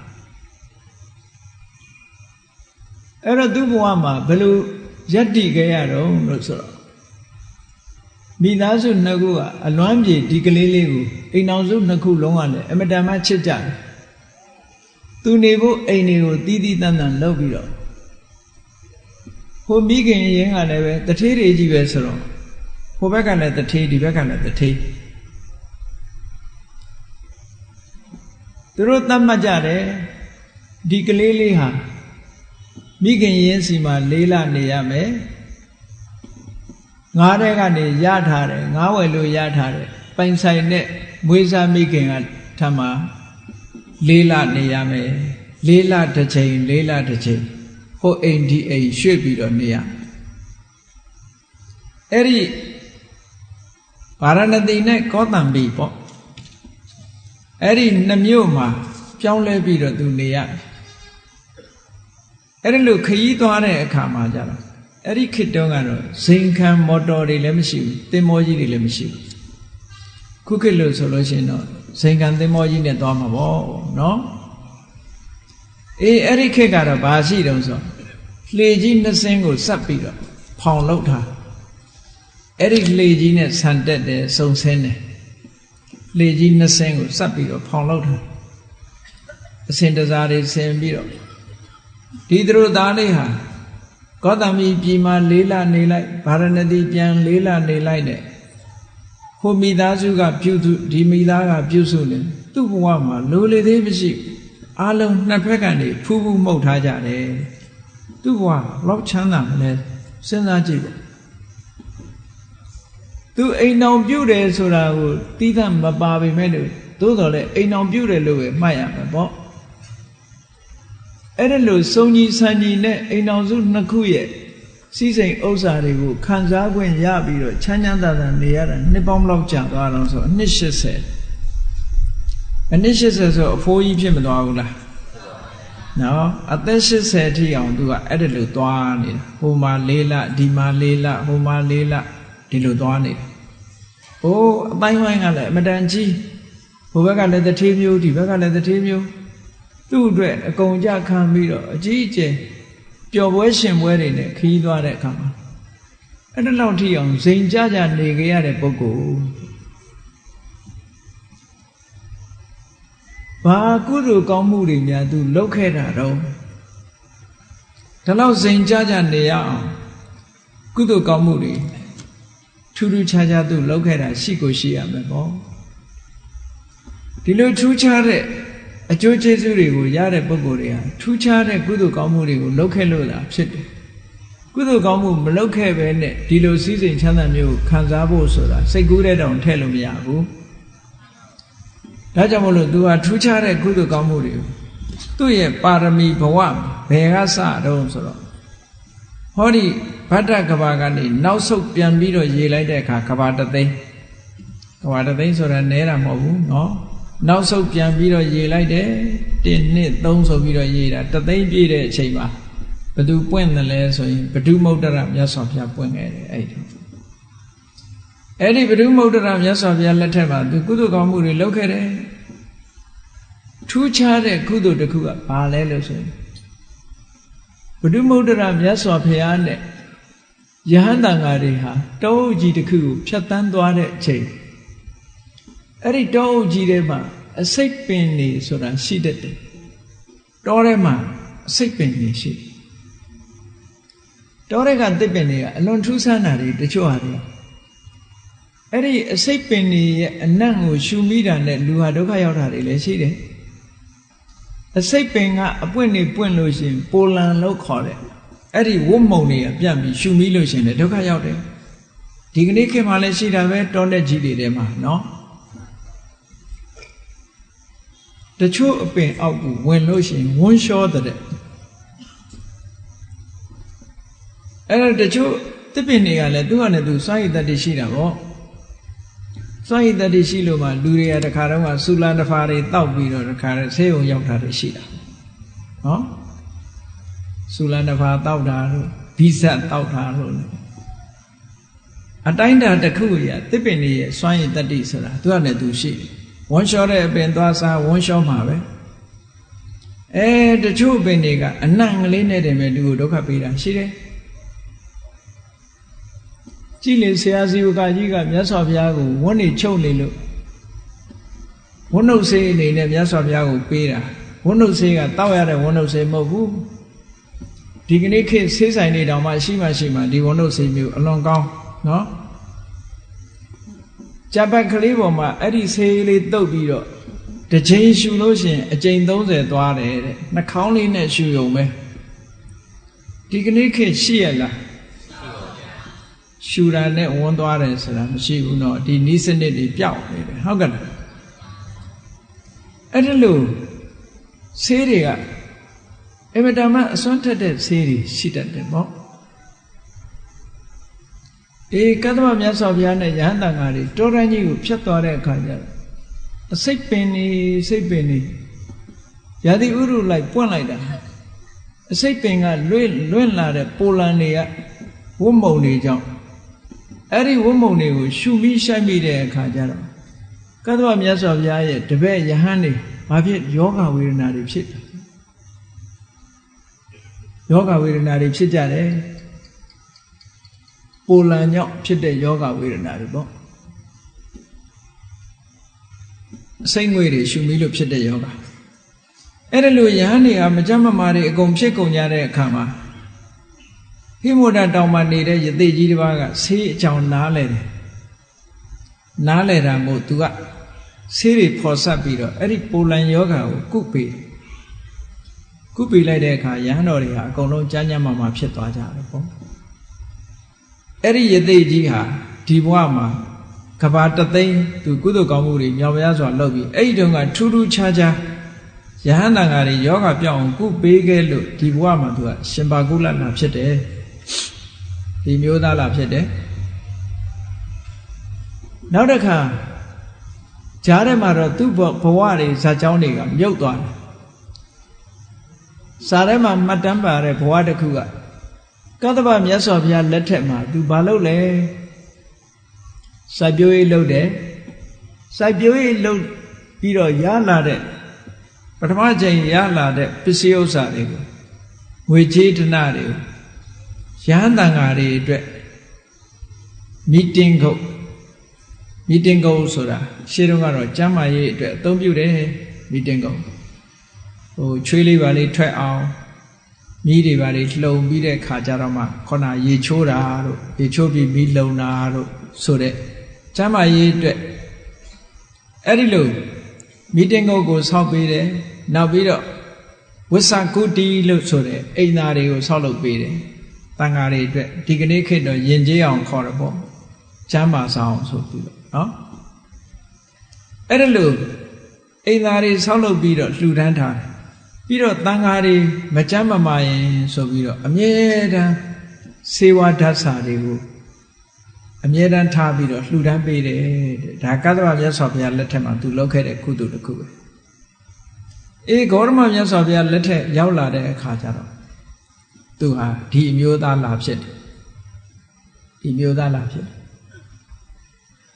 အဲ့တော့သူ့ဘဝမှာဘယ်လိုယက်တိခဲ့ရတော့လို့ဆိုတော့မိသားစု2 ခုကအလွမ်းပြေဒီကလေးလေးကိုအိမ်တော်စု2 ခုလုံးကလည်းအမတန်မှချစ်ကြတယ်သူနေဖို့အိမ်တွေကိုတီးတီးတန်းတန်းလုပ်ပြီးတော့ဟိုမိခင်ရင်ကလည်းပဲတထေးတွေကြီးပဲဆိုတော့ဟိုဘက်ကလည်းတထေးဒီဘက်ကလည်းတထေးသူတို့သတ်မှတ်ကြတယ်ဒီကလေးလေးဟာမိခင်ရင်းစီမှာ4 လနေရမယ်ငါးတဲ့ကနေရထားတယ်ငါးဝယ်လို့ရထားတယ်ပိုင်ဆိုင်တဲ့မွေးစားမိခင်ကထပ်မှာ4 လနေရမယ်4 လတစ်ချိန်4 လတစ်ချိန်ဟိုအိမ်ဒီအိမ်ရွှေ့ပြီးတော့နေရအဲ့ဒီဗာရာဏသီနဲ့ကောသံဘီပေါ့အဲ့ဒီ2 မြို့မှာပြောင်းလဲပြီးတော့သူနေရအဲ့ဒါလို့ခရီးသွားတဲ့အခါမှာကြတော့အဲ့ဒီခေတ်တုန်းကတော့ဇိမ်ခံမော်တော်တွေလည်းမရှိဘူးသင်္ဘောကြီးတွေလည်းမရှိဘူးခုခေတ်လို့ဆိုလို့ရှိရင်တော့ဇိမ်ခံသင်္ဘောကြီးနဲ့သွားမှာပေါ့နော်အဲ့ဒီခေတ်ကတော့ဘာရှိတုံးဆိုလှေကြီး2 စင်းကိုစပ်ပြီးတော့ဖောင်လုပ်ထားအဲ့ဒီလှေကြီးနဲ့ဆန်တက်တယ်စုံဆင်းတယ်လှေကြီး2 စင်းကိုစပ်ပြီးတော့ဖောင်လုပ်ထားအစင်တစားတွေဆင်ပြီးတော့ဒီသူတို့သားလေးဟာကောသမိပြည်မှာ4 လနေလိုက်ဗာရာဏသီပြန်4 လနေလိုက်တဲ့ဟိုမိသားစုကပြုစုဒီမိသားကပြုစုနေသူ့ဘဝမှာလိုလေသေးမရှိအားလုံး2 ဖက်ကနေဖူးဖူးမှုတ်ထားကြတယ်သူ့ဘဝလောက်ချမ်းသာမလဲစဉ်းစားကြည့်ပါသူအိမ်တော်ပြုတယ်ဆိုတာကိုတီးသန့်မပါပေမဲ့လို့သို့တော်လည်းအိမ်တော်ပြုတယ်လို့ပဲမှတ်ရမှာပေါ့အဲ့ဒါလို့စုံကြီးဆန်ကြီးနဲ့အိမ်တော်စု2 ခုရဲ့စီးစိမ်ဥစ္စာတွေကိုခံစားခွင့်ရပြီးတော့ချမ်းချမ်းသာသာနေရတာနှစ်ပေါင်းဘလောက်ကြာသွားတော့ဆိုအနှစ်80အနှစ်80ဆိုအဖိုးကြီးဖြစ်မသွားဘူးလားနော်အသက်80အထိအောင်သူကအဲ့ဒါလို့သွားနေတာဟိုမှာ4 လဒီမှာ4 လဟိုမှာ4 လဒီလိုသွားနေတာအိုးအပိုင်းဝိုင်းကလည်းအမတန်ကြီးဟိုဘက်ကလည်းတထေးမျိုးဒီဘက်ကလည်းတထေးမျိုးသူ့အတွက်အကုန်ကြခံပြီးတော့အကြီးအကျယ်ပျော်ပွဲရှင်ပွဲတွေနဲ့ခရီးသွားတဲ့အခါမှာအဲ့ဒါလောက်ထိအောင်ဇိမ်ကြကြနေကြရတဲ့ပုဂ္ဂိုလ် ဘာကုသိုလ်ကောင်းမှုတွေများသူလုပ်ခဲ့တာတော့ဒါတော့စိန်ကြကြနေရအောင်ကုသိုလ်ကောင်းမှုတွေထူးထူးခြားခြားသူလုပ်ခဲ့တာရှိကိုရှိရမယ်ပေါ့ဒီလိုထူးခြားတဲ့အကျိုးကျေးဇူးတွေကိုရတဲ့ပုဂ္ဂိုလ်တွေဟာထူးခြားတဲ့ကုသိုလ်ကောင်းမှုတွေကိုလုပ်ခဲ့လို့လားဖြစ်တယ်ကုသိုလ်ကောင်းမှုမလုပ်ခဲ့ပဲနဲ့ဒီလိုစည်းစိမ်ချမ်းသာမျိုးခံစားဖို့ဆိုတာစိတ်ကူးတဲ့တောင်ထည့်လို့မရဘူးဒါကြောင့်မလို့သူဟာထူးခြားတဲ့ကုသိုလ်ကောင်းမှုတွေကိုသူ့ရဲ့ပါရမီဘဝဘယ်ကစတော့ဆိုတော့ဟောဒီဗတ္တကဘာကနေနောက်ဆုတ်ပြန်ပြီးတော့ရေးလိုက်တဲ့အခါကဘာတသိန်းဆိုတာနဲတာမဟုတ်ဘူးเนาะနောက်ဆုတ်ပြန်ပြီးတော့ရေးလိုက်တယ်1 2 3ဆိုပြီးတော့ရေးတာတသိန်းပြည့်တဲ့အချိန်မှာဘသူပွင့်တယ်လဲဆိုရင်ဘဒုမုဒ္ဒရမြတ်စွာဘုရားပွင့်ခဲ့တယ်အဲ့ဒီဘဒုမုဒ္ဒရမြတ်စွာဘုရားလက်ထက်မှာသူကုသိုလ်ကောင်းမှုတွေလုပ်ခဲ့တယ်ထူးခြားတဲ့ကုသိုလ်တစ်ခုကဘာလဲလို့ဆိုရင်ဘဒုမုဒ္ဒရမြတ်စွာဘုရားနဲ့ယဟန်တန်ဃာတွေဟာတောအုပ်ကြီးတစ်ခုကိုဖြတ်တန်းသွားတဲ့အချိန်အဲ့ဒီတောအုပ်ကြီးထဲမှာအစိတ်ပင်နေဆိုတာရှိတတ်တယ်တောထဲမှာအစိတ်ပင်နေရှိတယ်တောထဲကသစ်ပင်တွေကအလွန်ထူးဆန်းတာတွေတချို့ဟာတွေအဲ့ဒီအစိတ်ပင်တွေရဲ့အနံ့ကိုရှူမိတာနဲ့လူဟာဒုက္ခရောက်တာတွေလည်းရှိတယ်အစိတ်ပင်ကအပွင့်နေပွင့်လို့ရှိရင်ပိုလန်လို့ခေါ်တယ်အဲ့ဒီဝတ်မုံတွေကပြန့်ပြီးရှူမိလို့ရှိရင်လည်းဒုက္ခရောက်တယ်ဒီကနေ့ခေတ်မှာလည်းရှိတာပဲတောတဲ့ကြီးတွေထဲမှာနော်တချို့အပင်အောက်ကိုဝင်လို့ရှိရင်ဝန်းလျှောတဲ့အဲ့တော့တချို့သစ်ပင်တွေကလည်းသူ့ဟာနဲ့သူစွမ်းရည်တတ်တရှိတာပေါ့စွမ်းရည်တတ်တရှိလို့မှလူတွေကတခါတော့ဆူလန်တဖာတွေတောက်ပြီးတော့တခါတည်းဆေးရုံရောက်တာတွေရှိတာနော်ဆူလန်တဖာတောက်တာလို့ဘိဇက်တောက်တာလို့အတိုင်းတာတစ်ခုရသစ်ပင်တွေရဲ့စွမ်းရည်တတ်တဆိုတာသူ့ဟာနဲ့သူရှိတယ်ဝန်းလျှောတဲ့အပင်သွားစားဝန်းလျှောမှာပဲတချို့အပင်တွေကအနံ့ကလေးနဲ့တည်းပဲသူကိုဒုက္ခပေးတာရှိတယ်ကြည်လေဆရာစီဝကကြီးကမြတ်စွာဘုရားကိုဝန်းနေချုပ်နေလို့ဝန်းနှုတ်ဆေးအနေနဲ့မြတ်စွာဘုရားကိုပေးတာဝန်းနှုတ်ဆေးကတောက်ရတဲ့ဝန်းနှုတ်ဆေးမဟုတ်ဘူးဒီကနေ့ခေတ်ဆေးဆိုင်တွေတောင်မှရှိမှဒီဝန်းနှုတ်ဆေးမျိုးအလွန်ကောင်းနော်ကြပတ်ကလေးပေါ်မှာအဲ့ဒီဆေးလေးတုပ်ပြီးတော့တစ်ချိန်ရှူလို့ရှိရင်အချိန်30သွားတယ်တဲ့နှာခေါင်းလေးနဲ့ရှူရုံပဲဒီကနေ့ခေတ်ရှိရလားရှူတာနဲ့ဝန်းသွားတယ်ဆိုတာမရှိဘူးเนาะဒီနီးစနစ်တွေပျောက်နေတယ်ဟုတ်ကဲ့အဲ့ဒါလို့ဆေးတွေကအမတမအစွမ်းထက်တဲ့ဆေးတွေရှိတတ်တယ်ပေါ့ကတ္တမမြတ်စွာဘုရားနဲ့ယဟန်တန်ဃာတွေတောရန်ကြီးကိုဖြတ်သွားတဲ့အခါကျတော့အစိတ်ပင်နေရာသီဥတုလိုက်ပွင့်လိုက်တာအစိတ်ပင်ကလွင့်လာတဲ့ပိုလန်တွေကဝတ်မုံတွေကြောင့်အဲ့ဒီဝတ်မုံတွေကိုရှုမိရှိုက်မိတဲ့အခါကျတော့ကတ္တမမြတ်စွာဘုရားရဲ့တပည့်ယဟန်တွေဘာဖြစ်ယောဂဝေဒနာတွေဖြစ်တယ်ယောဂဝေဒနာတွေဖြစ်ကြတယ်ပိုလန်ကြောင့်ဖြစ်တဲ့ယောဂဝေဒနာတွေပေါ့အစိမ့်ငွေတွေရှုမိလို့ဖြစ်တဲ့ယောဂအဲ့ဒါလို့ယဟန်တွေကမကြမ်းမမာတွေအကုန်ဖြစ်ကုန်ကြတဲ့အခါမှာဟိမုဒ္ဒတောင်မှာနေတဲ့ယသိကြီးတစ်ပါးကဆေးအကြောင်းနားလဲတယ်နားလဲတာမို့သူကဆေးတွေဖော်ဆက်ပြီးတော့အဲ့ဒီပိုလန်ယောဂကိုကုပေးလိုက်တဲ့အခါယဟန်တော်တွေဟာအကုန်လုံးကြမ်းကြမ်းမာမာဖြစ်သွားကြတယ်ပေါ့အဲ့ဒီယသိကြီးဟာဒီဘဝမှာကဘာတသိန်းသူကုသိုလ်ကောင်းမှုတွေမြောက်များစွာလုပ်ပြီးအဲ့ဒီတုန်းကထူးထူးခြားခြားယဟန်တန်ဃာတွေယောဂပြောင်းအောင်ကုပေးခဲ့လို့ဒီဘဝမှာသူကရှင်ပါကုလလာဖြစ်တယ်ဒီမျိုးသားလာဖြစ်တယ်နောက်တစ်ခါဂျားထဲမှာတော့သူ့ဘဝတွေဇာတ်ကြောင်းတွေကမြုပ်သွားတယ်စာထဲမှာမှတ်တမ်းပါတဲ့ဘဝတစ်ခုကကတ္တဗမြတ်စွာဘုရားလက်ထက်မှာသူဘာလုပ်လဲစိုက်ပျိုးရေးလုပ်တယ်စိုက်ပျိုးရေးလုပ်ပြီးတော့ရလာတဲ့ပထမချိန်ရလာတဲ့ပစ္စည်းဥစ္စာတွေကိုငွေကြေးဒနာတွေကိုယဟန်တန်ဃာတွေအတွက်မီတင်ကုတ်ဆိုတာရှေးတုန်းကတော့ကျမ်းမာရေးအတွက်အသုံးပြုတယ် meeting ကိုဟိုချွေးလေးပါလေးထွက်အောင်မီးတွေပါလေးလှုံပြီးတဲ့ခါကြတော့မှခုနရေချိုးတာတို့ရေချိုးပြီးမီးလုံတာတို့ဆိုတဲ့ကျမ်းမာရေးအတွက်အဲ့ဒီလို meeting ကိုဆောက်ပေးတယ်နောက်ပြီးတော့ဝိသကုတီလို့ဆိုတဲ့အိမ်သားတွေကိုဆောက်လုပ်ပေးတယ်တန်ဃာတွေအတွက်ဒီကနေ့ခေတ်တော့ယဉ်ကျေးအောင်ခေါ်တယ်ပေါ့ကျမ်းမာဆောင်ဆိုပြီးတော့နော်အဲ့ဒါလို့အိမ်သားတွေဆောက်လုပ်ပြီးတော့လှူဒန်းထားတယ်ပြီးတော့တန်ဃာတွေမကျမ်းမမာရင်ဆိုပြီးတော့အမြဲတမ်းစေဝါဓာတ်စာတွေကိုအမြဲတမ်းထားပြီးတော့လှူဒန်းပေးတယ်တဲ့ဒါကသဗ္ဗမြတ်စွာဘုရားလက်ထက်မှာသူလုပ်ခဲ့တဲ့ကုသိုလ်တစ်ခုပဲအေးဂေါရမမြတ်စွာဘုရားလက်ထက်ရောက်လာတဲ့အခါကျတော့သူဟာဒီအမျိုးသားလာဖြစ်တယ်ဒီမျိုးသားလာဖြစ်တယ်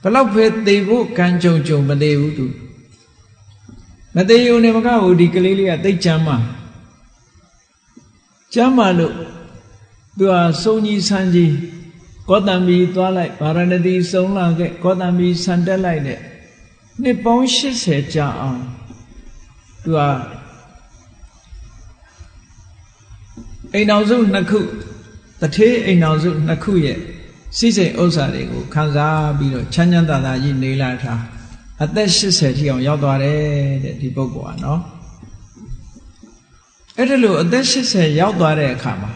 ဘလောက်ပဲသေဖို့ကံကြုံကြုံမသေးဘူးသူမသေးုံနဲ့မကဘူးဒီကလေးလေးကသိကျမ်းမာလို့သူဟာစုံကြီးဆန်းကြီးကောတံမီသွားလိုက်ဗာရဏသီစုံလာခဲ့ကောတံမီဆန်တက်လိုက်တဲ့နှစ်ပေါင်း80ကြာအောင်သူဟာအိမ်တော်စုနှစ်ခုတထေးအိမ်တော်စုနှစ်ခုရဲ့စိစိမ်ဥစ္စာတွေကိုခံစားပြီးတော့ချမ်းချမ်းသာသာကြီးနေလာတာအသက်80ထိအောင်ရောက်သွားတယ်တဲ့ဒီပုဂ္ဂိုလ်ကနော်အဲ့ဒါလို့အသက်80ရောက်သွားတဲ့အခါမှာ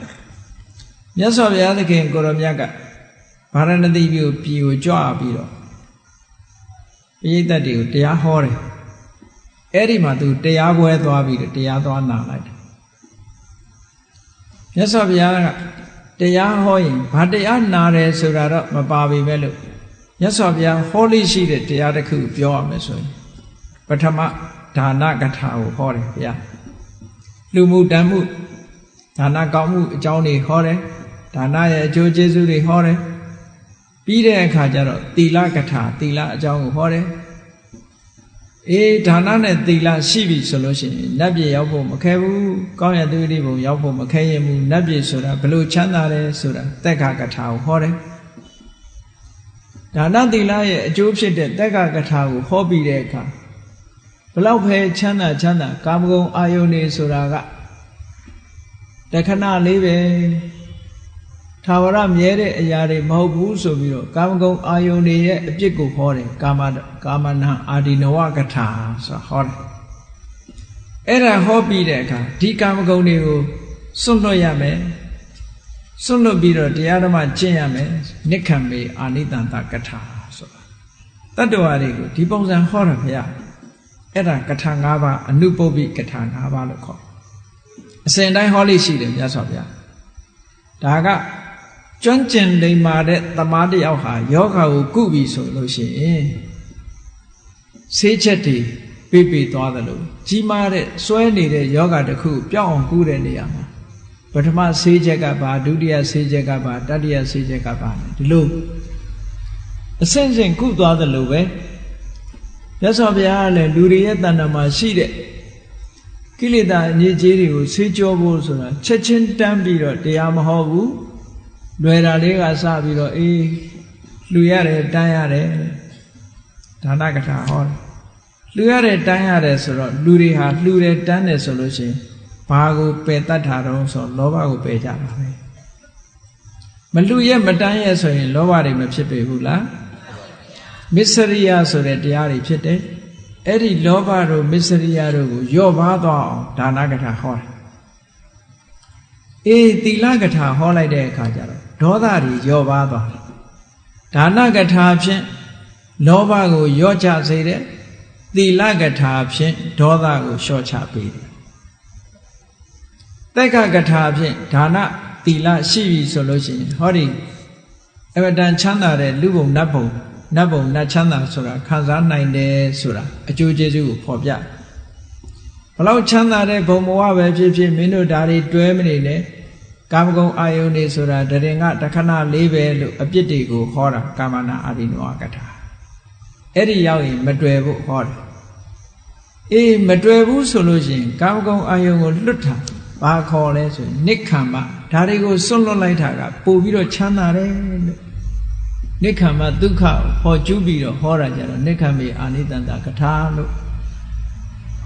မြတ်စွာဘုရားသခင်ကိုရောမြတ်ကဗာရဏသီပြည်ကိုကြွပြီးတော့ပရိသတ်တွေကိုတရားဟောတယ်အဲ့ဒီမှာသူတရားပွဲသွားပြီးတော့တရားသွားနာလိုက်တယ်မြတ်စွာဘုရားကတရားဟောရင်ဘာတရားနာတယ်ဆိုတာတော့မပါပေမဲ့လို့မြတ်စွာဘုရားဟောလို့ရှိတဲ့တရားတစ်ခုပြောရမယ်ဆိုရင်ပထမဒါနကထာကိုဟောတယ်ဘုရားလူမှုတန်မှုဒါနကောင်းမှုအကြောင်းတွေဟောတယ်ဒါနရဲ့အကျိုးကျေးဇူးတွေဟောတယ်ပြီးတဲ့အခါကျတော့သီလကထာသီလအကြောင်းကိုဟောတယ်အေးဒါနနဲ့သီလရှိပြီဆိုလို့ရှိရင်နတ်ပြည်ရောက်ဖို့မခဲဘူးကောင်းရသူတိဘုံရောက်ဖို့မခဲရင်ဘူးနတ်ပြည်ဆိုတာဘလို့ချမ်းသာတယ်ဆိုတာသက်္ခကထာကိုဟောတယ်ဒါနသီလရဲ့အကျိုးဖြစ်တဲ့သက်္ခကထာကိုဟောပြီးတဲ့အခါဘလောက်ပဲချမ်းသာကာမဂုဏ်အာယုန်နေဆိုတာကတခဏလေးပဲထာဝရမြဲတဲ့အရာတွေမဟုတ်ဘူးဆိုပြီးတော့ကာမဂုဏ်အာယုန်တွေရဲ့အပြစ်ကိုဟောတယ်ကာမနံအာဒီနဝကထာဆိုတာဟောတယ်အဲ့ဒါဟောပြီးတဲ့အခါဒီကာမဂုဏ်တွေကိုစွန့်လွတ်ရမယ်စွန့်လွတ်ပြီးတော့တရားဓမ္မကျင့်ရမယ်နိက္ခမ္မေအာနိတန္တကထာဆိုတာတတ္တဝါတွေကိုဒီပုံစံဟောတာဗျာအဲ့ဒါကထာ၅ပါးအနုပုပ္ပိကထာ၅ပါးလို့ခေါ်အစဉ်တိုင်းဟောလို့ရှိတယ်မြတ်စွာဘုရားဒါကကျွမ်းကျင်လိမ္မာတဲ့သမားတယောက်ဟာယောဂါကိုကုပြီဆိုလို့ရှိရင်ဆေးချက်တွေပြသွားတယ်လို့ကြီးမားတဲ့စွဲနေတဲ့ယောဂါတစ်ခုပြောင်းအောင်ကုတဲ့နေရာမှာပထမဆေးချက်ကဘာဒုတိယဆေးချက်ကဘာတတိယဆေးချက်ကဘာဒီလိုအစဉ်စဉ်ကုသွားတယ်လို့ပဲမြတ်စွာဘုရားကလည်းလူတွေရဲ့တဏ္ဍာမှာရှိတဲ့ကိလေသာအငြိကြေးတွေကိုဆေးကြောဖို့ဆိုတာချက်ချင်းတန်းပြီးတော့တရားမဟောဘူးလွယ်တာလေးကစပြီးတော့အေးလူရတယ်တန်းရတယ်ဒါနကထာဟောတယ်လူရတယ်တန်းရတယ်ဆိုတော့လူတွေဟာလှူတယ်တန်းတယ်ဆိုလို့ရှိရင်ဘာကိုပယ်တတ်တာတော့ဆိုလောဘကိုပယ်ကြတာပဲမလှူရဲ့မတန်းရဲ့ဆိုရင်လောဘတွေမဖြစ်ပေဘူးလားမစ္စရိယဆိုတဲ့တရားတွေဖြစ်တယ်အဲ့ဒီလောဘတို့မစ္စရိယတို့ကိုယော့ပါသွားအောင်ဒါနကထာဟောတယ်အေးသီလကထာဟောလိုက်တဲ့အခါကျတော့ဒေါသတွေယော့ပါသွားတယ်ဒါနကထာဖြင့်လောဘကိုယော့ချစေတယ်သီလကထာဖြင့်ဒေါသကိုလျှော့ချပေးတယ်သက်္ခကထာဖြင့်ဒါနသီလရှိပြီဆိုလို့ရှိရင်ဟောဒီအမတန်ချမ်းသာတဲ့လူဘုံနတ်ဘုံနတ်ချမ်းသာဆိုတာခံစားနိုင်တယ်ဆိုတာအကျိုးကျေးဇူးကိုဖော်ပြဘလောက်ချမ်းသာတဲ့ဘုံဘဝပဲဖြစ်ဖြစ်မင်းတို့ဒါတွေတွဲမနေနဲ့ကာမဂုဏ်အာယုန်တွေဆိုတာတရင်ကတခဏလေးပဲလို့အပြစ်တွေကိုဟောတာကာမနာအာဒီနောကထာအဲ့ဒီရောက်ရင်မတွေ့ဖို့ဟောတယ်အေးမတွေ့ဘူးဆိုလို့ရှိရင်ကာမဂုဏ်အာယုန်ကိုလွတ်တာဘာခေါ်လဲဆိုရင်နိက္ခမ္မဒါတွေကိုစွန့်လွတ်လိုက်တာကပို့ပြီးတော့ချမ်းသာတယ်လို့နိက္ခမ္မဒုက္ခဟောကျူးပြီးတော့ဟောတာကြတော့နိက္ခမေအာနိတန္တကထာလို့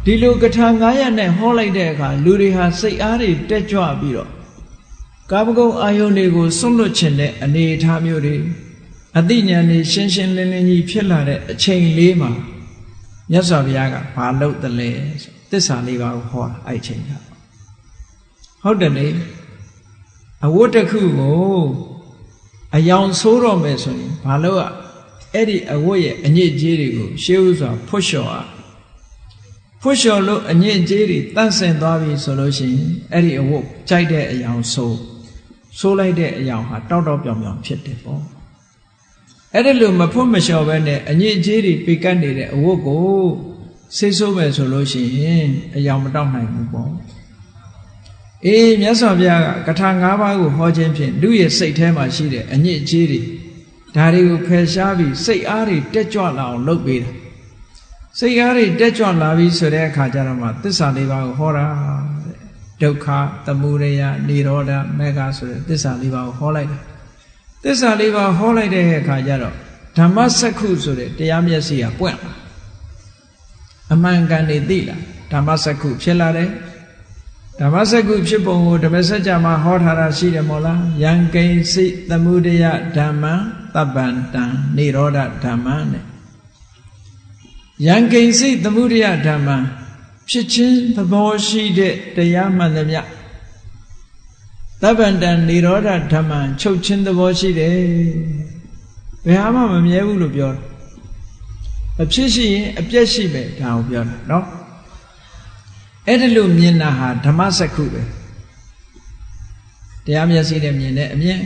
ဒီလိုကထာ900နဲ့ဟောလိုက်တဲ့အခါလူတွေဟာစိတ်အားတွေတက်ကြွပြီးတော့ကာမဂုဏ်အာယုန်တွေကိုစွန့်လွတ်ခြင်းတဲ့အနေအထားမျိုးတွေအသိဉာဏ်တွေရှင်းရှင်းလင်းလင်းကြီးဖြစ်လာတဲ့အချိန်လေးမှာမြတ်စွာဘုရားကဘာလုပ်တယ်လဲသစ္စာလေးပါးကိုဟောတာအဲ့ချိန်ကဟုတ်တယ်လေအဝတ်တစ်ခုကိုအယောင်ဆိုးတော့မယ်ဆိုရင်ဘာလို့အဲ့ဒီအဝတ်ရဲ့အညစ်အကြေးတွေကိုရှေးဥစွာဖွတ်လျှော်ဖွတ်လျှော်လို့အညစ်အကြေးတွေတန့်စင်သွားပြီဆိုလို့ရှိရင်အဲ့ဒီအဝတ်ကြိုက်တဲ့အယောင်ဆိုးလိုက်တဲ့အယောင်ဟာတောက်တောက်ပြောင်ပြောင်ဖြစ်တယ်ပေါ့အဲ့ဒီလိုမဖွတ်မလျှော်ပဲနဲ့အညစ်အကြေးတွေပေကတ်နေတဲ့အဝတ်ကိုဆေးဆိုးမယ်ဆိုလို့ရှိရင်အယောင်မတောက်နိုင်ဘူးပေါ့အေးမြတ်စွာဘုရားကကထာ9ပါးကိုဟောခြင်းဖြင့်လူရဲ့စိတ်ထဲမှာရှိတဲ့အညစ်အကြေးတွေဒါတွေကိုဖယ်ရှားပြီးစိတ်အားတွေတက်ကြွလာအောင်လုပ်ပေးတာစိတ်အားတွေတက်ကြွလာပြီဆိုတဲ့အခါကျတော့မှသစ္စာလေးပါးကိုဟောတာဒုက္ခသမုဒယនិရောဓမေဃဆိုတဲ့သစ္စာလေးပါးကိုဟောလိုက်တာသစ္စာလေးပါးဟောလိုက်တဲ့အခါကျတော့ဓမ္မစက္ခုဆိုတဲ့တရားမျက်စိကပွင့်လာအမှန်ကန်နေသိလာဓမ္မစက္ခုဖြစ်လာတယ်ဓမ္မစက္ခုဖြစ်ပုံကိုဓမ္မစကြာမှာဟောထားတာရှိတယ်မို့လားယံကိဉ္စိသမုဒယဓမ္မံတပ္ပန္တံនិရောဓဓမ္မံနဲ့ယံကိဉ္စိသမုဒယဓမ္မံဖြစ်ခြင်းသဘောရှိတဲ့တရားမှန်သမျှတပ္ပန္တံនិရောဓဓမ္မံချုပ်ခြင်းသဘောရှိတယ်ဘယ်ဟာမှမမြဲဘူးလို့ပြောတာအဖြစ်ရှိရင်အပြည့်ရှိပဲဒါကိုပြောတာနော်အဲ့ဒါလို့မြင်တာဟာဓမ္မစက္ခုပဲတရားမျက်စိနဲ့မြင်တဲ့အမြင်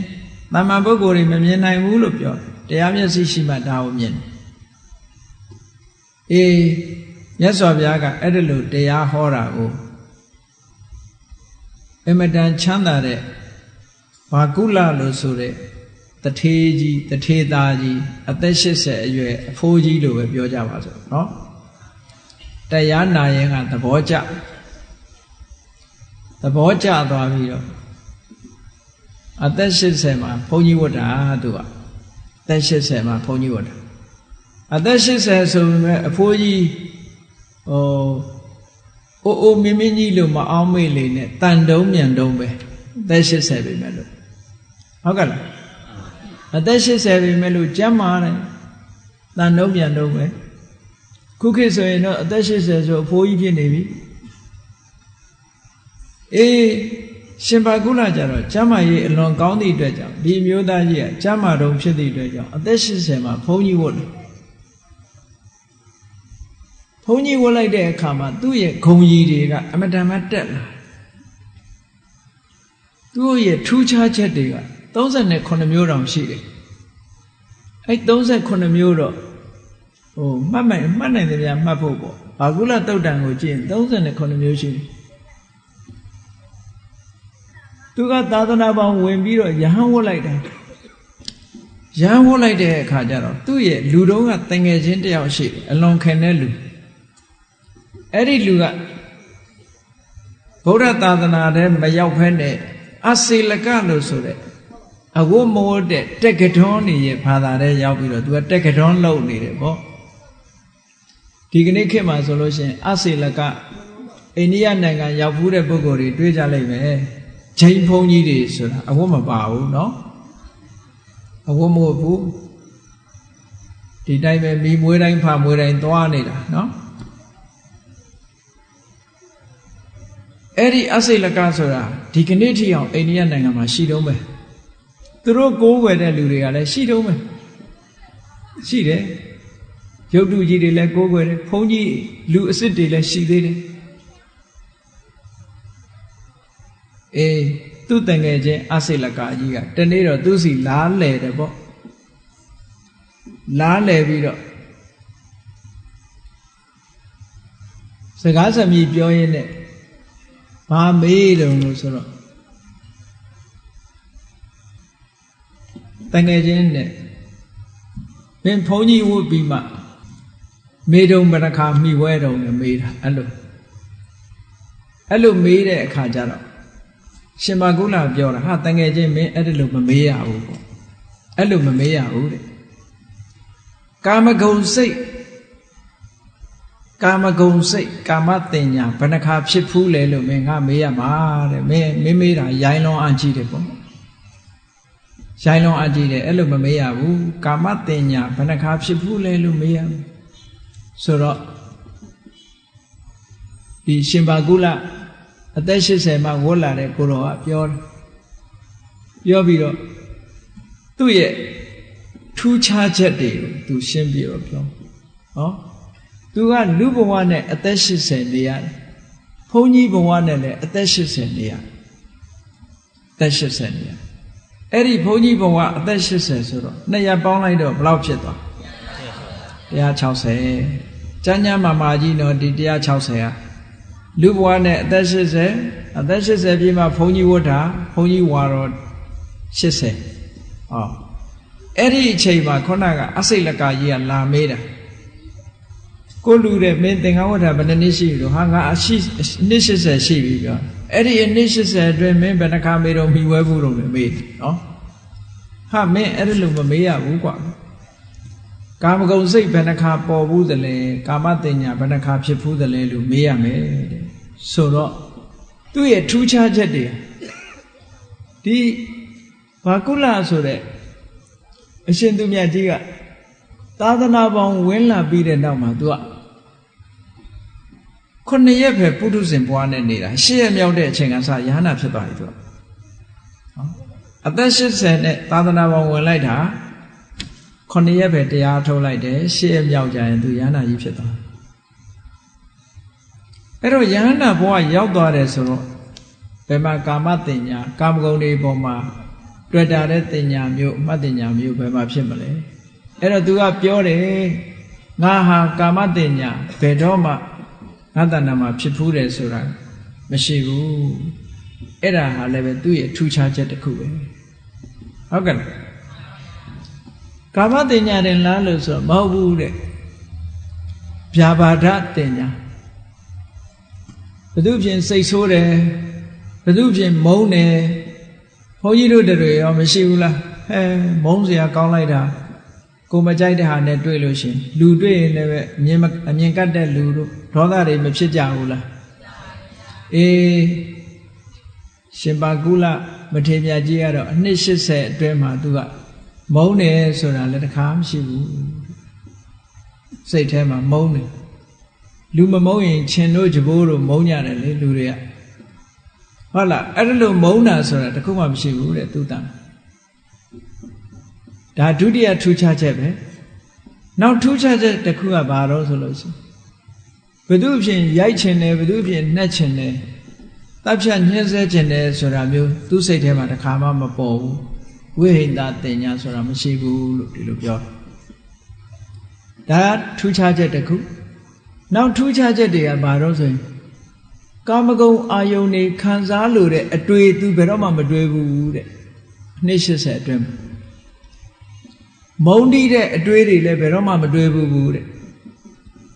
သမ္မာပုဂ္ဂိုလ်တွေမမြင်နိုင်ဘူးလို့ပြောတရားမျက်စိရှိမှဒါကိုမြင်အေးမြတ်စွာဘုရားကအဲ့ဒါလို့တရားဟောတာကိုအမတန်ချမ်းသာတဲ့ဘာကုလလို့ဆိုတဲ့တထေးကြီးတထေးသားကြီးအသက်80အရွယ်အဖိုးကြီးလို့ပဲပြောကြပါစို့နော်တရားနာရင်ကသဘောကျသွားပြီးတော့အသက်80မှာဘုန်းကြီးဝတ်တာသူကအသက်80မှာဘုန်းကြီးဝတ်တာအသက်80ဆိုပေမဲ့အဖိုးကြီးအိုးမင်းမင်းကြီးလို့မအောင်မေ့လေနဲ့တန်တုံးမြန်တုံးပဲအသက်80ပဲမဲ့လို့ဟုတ်ကဲ့လားအသက်80ပဲမဲ့လို့ကျမ်းမာတယ်တန်တုံးမြန်တုံးပဲခုခေတ်ဆိုရင်တော့အသက်80ဆိုအဖိုးကြီးဖြစ်နေပြီအေးရှင်ဘာကုလကြတော့ကျမ်းမာရေးအလွန်ကောင်းသည့်အတွက်ကြောင့်ဒီမျိုးသားကြီးကကျမ်းမာတုံဖြစ်သည့်အတွက်ကြောင့်အသက်80မှာဘုန်းကြီးဝတ်တယ်ဘုန်းကြီးဝတ်လိုက်တဲ့အခါမှာသူ့ရဲ့ဂုံကြီးတွေကအမတန်မှတက်လာသူ့ရဲ့ထူးခြားချက်တွေက38မျိုးတောင်ရှိတယ်အဲ့38မျိုးတော့မှတ်နိုင်တယ်ဗျာမှတ်ဖို့ပေါ့ဘာကုလတုတ်တန်ကိုကြည့်ရင်38မျိုးရှိတယ်သူကသာသနာပေါင်းဝင်ပြီးတော့ယဟန်ဝတ်လိုက်တယ်ယဟန်ဝတ်လိုက်တဲ့အခါကျတော့သူ့ရဲ့လူတုံးကတငယ်ချင်းတယောက်ရှိတယ်အလွန်ခင်တဲ့လူအဲ့ဒီလူကဗုဒ္ဓသာသနာထဲမရောက်ဖဲနဲ့အစေလကလို့ဆိုတဲ့အဝတ်မဝတ်တဲ့တက်ကထွန်းနေရဲ့ဘာသာထဲရောက်ပြီးတော့သူကတက်ကထွန်းလှုပ်နေတယ်ပေါ့ဒီကနေ့ခေတ်မှာဆိုလို့ရှိရင်အစေလကအိန္ဒိယနိုင်ငံရောက်ဖူးတဲ့ပုဂ္ဂိုလ်တွေတွေ့ကြလိမ့်မယ်ဂျိန်းဘုန်းကြီးတွေဆိုတာအဝတ်မပါဘူးเนาะအဝတ်မဟုတ်ဘူးဒီတိုင်းပဲမိမွေးတိုင်းဖာမွေးတိုင်းသွားနေတာเนาะအဲ့ဒီအစိလကဆိုတာဒီကနေ့ထိအောင်အိန္ဒိယနိုင်ငံမှာရှိတော့မယ်သူတို့ကိုးကွယ်တဲ့လူတွေကလည်းရှိတော့မယ်ရှိတယ်ရုပ်တုကြီးတွေလည်းကိုးကွယ်တယ်ဘုန်းကြီးလူအစ်စ်တွေလည်းရှိသေးတယ်အေးသူ့တန်ငယ်ချင်းအစိလကကြီးကတနေ့တော့သူ့စီလားလဲတယ်ပေါ့လားလဲပြီးတော့စကားစမြည်ပြောရင်းနဲ့ဘာမေးတယ်လို့ဆိုတော့တန်ငယ်ချင်းနဲ့မင်းဘုန်းကြီးဝတ်ပြီးမှမေတုံပရခါမိဝဲတုံနဲ့မေးတာအဲ့လိုမေးတဲ့အခါကျတော့ရှင်မကုလပြောတာဟာတန်ငယ်ချင်းမင်းအဲ့လိုမမေးရဘူးပေါ့အဲ့လိုမမေးရဘူးတဲ့ကာမဂုဏ်စိတ် ကာမဂုဏ်စိတ်ကာမတင်ညာဘယ်နှခါဖြစ်ဖူးလဲလို့မင်းငါမေးရမှာတဲ့မင်းမေးတာရိုင်းလွန်အကြည့်တယ်ပေါ့ရိုင်းလွန်အကြည့်တယ်အဲ့လိုမမေးရဘူးကာမတင်ညာဘယ်နှခါဖြစ်ဖူးလဲလို့မေးရမယ်ဆိုတော့ဒီရှင်ဘာကုလအသက်80မှာဝတ်လာတဲ့ကိုတော်ကပြောပြီးတော့သူ့ရဲ့ထူးခြားချက်တွေကိုသူရှင်းပြတော့ပြောဟောသူကလူဘဝနဲ့အသက်80နေရတယ်ဘုန်းကြီးဘဝနဲ့လည်းအသက်80နေရအသက်80နေရအဲ့ဒီဘုန်းကြီးဘဝအသက်80ဆိုတော့200ပေါင်းလိုက်တော့ဘယ်လောက်ဖြစ်သွား160ကျမ်းကျမ်းမာမာကြီးနော်ဒီ160อ่ะလူဘဝနဲ့အသက်80ပြည့်မှာဘုန်းကြီးဝတ်တာဘုန်းကြီးဝါတော့80ဟောအဲ့ဒီအချိန်မှာခုနကအစိတ်လကကြီးကလာမေးတာကိုလူတဲ့မင်းသင်္ကန်းဝတ်တာဘယ်နှစ်ရှိပြီလို့ဟာငါနှစ်80ရှိပြီပြောအဲ့ဒီနှစ်80အတွင်းမင်းဘယ်နှခါမေးတော့မိဝဲဘူးတော့လည်းမေးနော်ဟာမင်းအဲ့ဒါလို့မမေးရဘူးကွာကာမဂုဏ်စိတ်ဘယ်နှခါပေါ်ဘူးသလဲကာမတင်ညာဘယ်နှခါဖြစ်ဘူးသလဲလို့မေးရမယ်တဲ့ဆိုတော့သူ့ရဲ့ထူးခြားချက်တွေဒီဘာကုလဆိုတဲ့အရှင်သူမြတ်ကြီးကသာသနာပေါင်းဝင်လာပြီးတဲ့နောက်မှာသူက9ရက်ပဲပုထုဇဉ်ဘဝနဲ့နေတာ10ရက်မြောက်တဲ့အချိန်ကစရဟနာဖြစ်သွားပြီသူကအသက်80နဲ့သာသနာပေါင်းဝင်လိုက်တာ9ရက်ပဲတရားထုတ်လိုက်တယ်10ရက်မြောက်ကြရင်သူရဟနာကြီးဖြစ်သွားအဲ့တော့ယဟနာဘဝရောက်သွားတယ်ဆိုတော့ဘယ်မှာကာမတင်ညာကာမဂုဏ်တွေပေါ်မှာတွေ့တာတဲ့တင်ညာမျိုးအမှတ်တင်ညာမျိုးဘယ်မှာဖြစ်မလဲအဲ့တော့သူကပြောတယ်ငါဟာကာမတင်ညာဘယ်တော့မှငါတဏ္ဍာမှာဖြစ်ဖူးတယ်ဆိုတာမရှိဘူးအဲ့ဒါဟာလည်းပဲသူ့ရဲ့ထူးခြားချက်တစ်ခုပဲဟုတ်ကဲ့ကာမတင်ညာတင်လားလို့ဆိုမဟုတ်ဘူးတဲ့ဗျာပါဒတင်ညာဘုသူဖြင့်စိတ်ဆိုးတယ်ဘုသူဖြင့်မုန်းတယ်ဘုန်းကြီးတို့တွေရောမရှိဘူးလားမုန်းစရာကောင်းလိုက်တာကိုမကြိုက်တဲ့ဟာနဲ့တွေ့လို့ရှင်လူတွေ့ရင်လည်းပဲအမြင်ကတ်တဲ့လူတို့ဒေါသတွေမဖြစ်ကြဘူးလားအေးရှင်ပါကုလမထေရကြီးကတော့အနှစ်80အတွင်းမှာသူကမုန်းတယ်ဆိုတာလည်းတစ်ခါမရှိဘူးစိတ်ထဲမှာမုန်းတယ်လူမမုန်းရင်ရှင်တို့ကြဘိုးတို့မုန်းကြတယ်လေလူတွေကဟုတ်လားအဲ့ဒါလို့မုန်းတာဆိုတာတခုမှမရှိဘူးတဲ့သူတန်ဒါဒုတိယထူးခြားချက်ပဲနောက်ထူးခြားချက်တစ်ခုကဘာတော့ဆိုလို့ရှိရင်ဘသူဖြင့်ရိုက်ချင်တယ်ဘသူဖြင့်နှက်ချင်တယ်တပ်ဖြတ်ညှင်းဆဲချင်တယ်ဆိုတာမျိုးသူ့စိတ်ထဲမှာတစ်ခါမှမပေါ်ဘူးဝိဟိတတင်ညာဆိုတာမရှိဘူးလို့ဒီလိုပြောဒါထူးခြားချက်တစ်ခုနောက်ထူးခြားချက်တွေကဘာတော့ဆိုရင်ကာမဂုဏ်အာယုန်တွေခံစားလို့တဲ့အတွေ့သူဘယ်တော့မှမတွေ့ဘူးတဲ့နှစ်80အတွင်းမုန်းတီးတဲ့အတွေ့တွေလည်းဘယ်တော့မှမတွေ့ဘူးတဲ့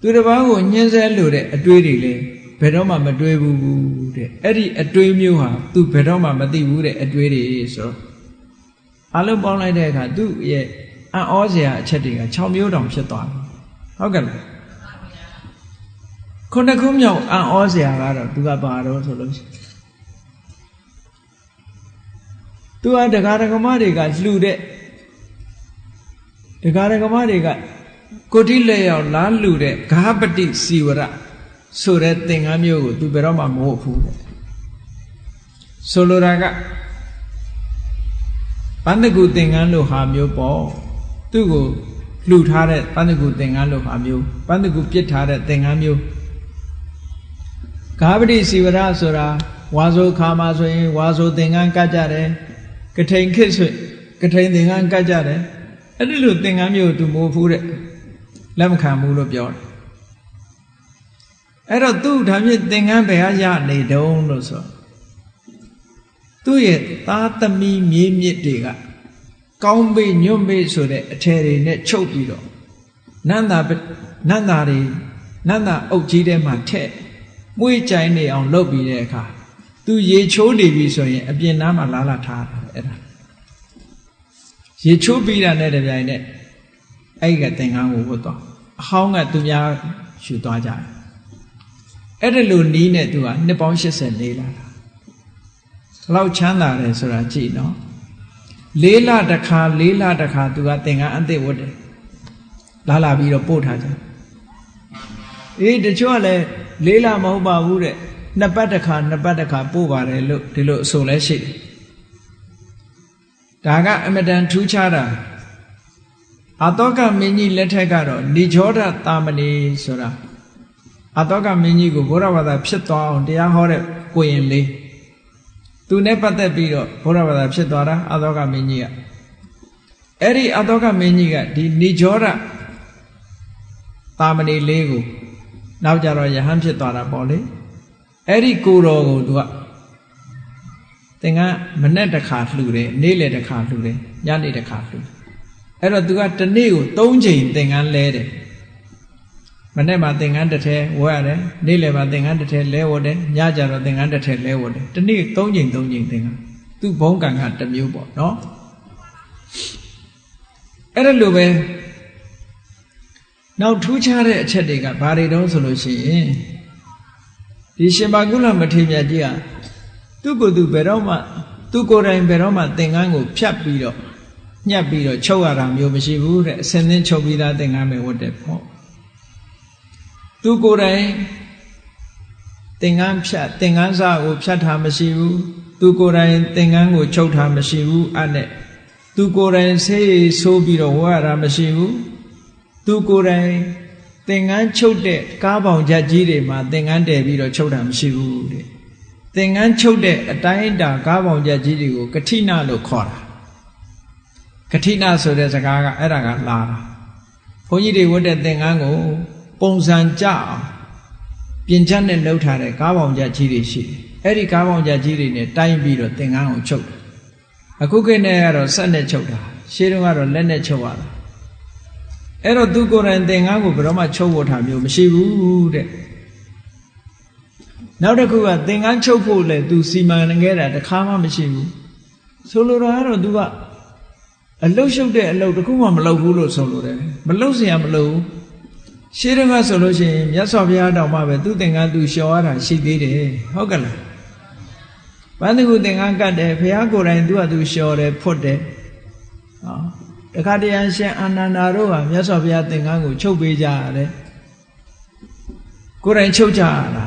သူတစ်ပါးကိုညှင်းဆဲလို့တဲ့အတွေ့တွေလည်းဘယ်တော့မှမတွေ့ဘူးတဲ့အဲ့ဒီအတွေ့မျိုးဟာသူဘယ်တော့မှမသိဘူးတဲ့အတွေ့တွေဆိုတော့အလုံးပေါင်းလိုက်တဲ့အခါသူ့ရဲ့အံ့ဩစရာအချက်တွေက6မျိုးတောင်ဖြစ်သွားတယ်ဟုတ်ကဲ့လားခုနှစ်ခုမြောက်အံ့ဩစရာကတော့သူကဘာတော့ဆိုလို့သူကဒကာဒကမတွေကလှူတဲ့ဒကာဒကမတွေကကိုတိလက်ရောက်လာလှူတဲ့ဂါပတိစီဝရဆိုတဲ့သင်္ကန်းမျိုးကိုသူဘယ်တော့မှမဟုတ်ဘူးတဲ့ဆိုလိုတာကပန္နကုသင်္ကန်းလို့ဟာမျိုးပေါ့သူ့ကိုလှူထားတဲ့ပန္နကုသင်္ကန်းလို့ဟာမျိုးပန္နကုပြစ်ထားတဲ့သင်္ကန်းမျိုးဂါပတိစီဝရဆိုတာဝါဆိုခါမှာဆိုရင်ဝါဆိုသင်္ကန်းကတ်ကြတယ်ကထိန်ခေတ်ဆိုကထိန်သင်္ကန်းကတ်ကြတယ်အဲ့ဒီလိုသင်္ကန်းမျိုးသူမိုးဖူးတဲ့လက်မခံဘူးလို့ပြောတယ်အဲ့တော့သူ့ဒါဖြင့်သင်္ကန်းဘယ်ဟာရနေတုံးလို့ဆိုသူ့ရဲ့သားသမီးမြေးမြစ်တွေကကောင်းပေညွန့်ပေဆိုတဲ့အထည်တွေနဲ့ချုပ်ပြီးတော့နန္တာအုပ်ကြီးထဲမှာထည့်မွေးကြိုင်နေအောင်လုပ်ပြီးတဲ့အခါသူရေချိုးနေပြီဆိုရင်အပြင်နားမှာလာထားတာအဲ့ဒါရေချိုးပြီးတာနဲ့တပြိုင်နက်အဲ့ကသင်္ကန်းကိုဝတ်သွားအဟောင်းကသူများယူသွားကြတယ် အဲ့ဒါလိုနီးနဲ့သူကနှစ်ပေါင်း80နေလာတာလောက်ချမ်းသာတယ်ဆိုတာကြည့်နော်4 လတစ်ခါ4 လတစ်ခါသူကသင်္ကန်းအသစ်ဝတ်တယ်လာပြီးတော့ပို့ထားကြတချို့ကလည်း4 လမဟုတ်ပါဘူးတဲ့2 ပတ်တစ်ခါပို့ပါတယ်လို့ဒီလိုအဆိုလဲရှိတယ်ဒါကအမတန်ထူးခြားတာအတောကမင်းကြီးလက်ထက်ကတော့နိဂျောဒတာမဏေဆိုတာအတောကမင်းကြီးကိုဘုရားဘာသာဖြစ်သွားအောင်တရားဟောတဲ့ကိုရင်လေးသူနဲ့ပတ်သက်ပြီးတော့ဘုရားဘာသာဖြစ်သွားတာအတောကမင်းကြီးကအဲ့ဒီအတောကမင်းကြီးကဒီနိဂျောဒတာမဏေလေးကိုနောက်ကြတော့ယဟန်ဖြစ်သွားတာပေါ့လေအဲ့ဒီကိုတော်ကိုသူကသင်္ကန်းမနဲ့တစ်ခါလှူတယ်နေ့လယ်တစ်ခါလှူတယ်ညနေတစ်ခါလှူတယ်အဲ့တော့သူကတစ်နေ့ကို3 ချိန်သင်္ကန်းလဲတယ်မနေ့မှာသင်္ကန်းတစ်ထည်ဝတ်ရတယ်နေ့လယ်မှာသင်္ကန်းတစ်ထည်လဲဝတ်တယ်ညကြတော့သင်္ကန်းတစ်ထည်လဲဝတ်တယ်တစ်နေ့3 ချိန်သင်္ကန်းသူ့ဘုံကံကတစ်မျိုးပေါ့နော်အဲ့ဒါလိုပဲနောက်ထူးခြားတဲ့အချက်တွေကဘာတွေတုံးဆိုလို့ရှိရင်ဒီရှင်ဘာကုလမထေရမြတ်ကြီးကသူ့ကိုယ်သူဘယ်တော့မှသူ့ကိုယ်တိုင်ဘယ်တော့မှသင်္ကန်းကိုဖြတ်ပြီးတော့ညှပ်ပြီးတော့ချုပ်ရတာမျိုးမရှိဘူးတဲ့အစင်းစင်းချုပ်ပြီးသားသင်္ကန်းပဲဝတ်တယ်ပေါ့သူကိုယ်တိုင်သင်္ကန်းဖြတ်သင်္ကန်းစားကိုဖြတ်ထားမရှိဘူးသူကိုယ်တိုင်သင်္ကန်းကိုချုပ်ထားမရှိဘူးအဲ့နဲ့သူကိုယ်တိုင်ဆေးဆိုးပြီးတော့ဝတ်ရတာမရှိဘူးသူကိုယ်တိုင်သင်္ကန်းချုပ်တဲ့ကားပေါင်ချက်ကြီးတွေမှာသင်္ကန်းတည်ပြီးတော့ချုပ်တာမရှိဘူးတဲ့သင်္ကန်းချုပ်တဲ့အတိုင်းအတာကားပေါင်ချက်ကြီးတွေကိုကထိနာလို့ခေါ်တာကထိနာဆိုတဲ့စကားကအဲ့ဒါကလာတာဘုန်းကြီးတွေဝတ်တဲ့သင်္ကန်းကိုပုံစံကြအောင်ပြင်ချက်နဲ့လှုပ်ထားတဲ့ကားပေါင်ချက်ကြီးတွေရှိတယ်အဲ့ဒီကားပေါင်ချက်ကြီးတွေနဲ့တိုင်းပြီးတော့သင်္ကန်းကိုချုပ်တယ်အခုခေတ်နဲ့ကတော့စက်နဲ့ချုပ်တာရှေးတုန်းကတော့လက်နဲ့ချုပ်ရတာအဲ့တော့သူကိုယ်တိုင်သင်္ကန်းကိုဘယ်တော့မှချုပ်ဝတ်တာမျိုးမရှိဘူးတဲ့နောက်တစ်ခုကသင်္ကန်းချုပ်ဖို့လေသူစီမံခဲ့တာတစ်ခါမှမရှိဘူးဆိုလိုတာကတော့သူကအလုတ်ရှုပ်တဲ့အလုတ်တစ်ခုမှမလုပ်ဘူးလို့ဆိုလိုတယ်မလုပ်เสียမလုပ်ရှေးတုန်းကဆိုလို့ရှိရင်မြတ်စွာဘုရားတောင်မှပဲသူသင်္ကန်းသူလျှော်ရတာရှိသေးတယ်ဟုတ်ကလားဘာသူကိုသင်္ကန်းကတ်တယ်ဘုရားကိုယ်တိုင်သူကသူလျှော်တယ်ဖွတ်တယ်ဟောတခါတရံရှင်အာနန္ဒာတို့ကမြတ်စွာဘုရားသင်္ကန်းကိုချုပ်ပေးကြရတယ်ကိုယ်တိုင်ချုပ်ကြရတာ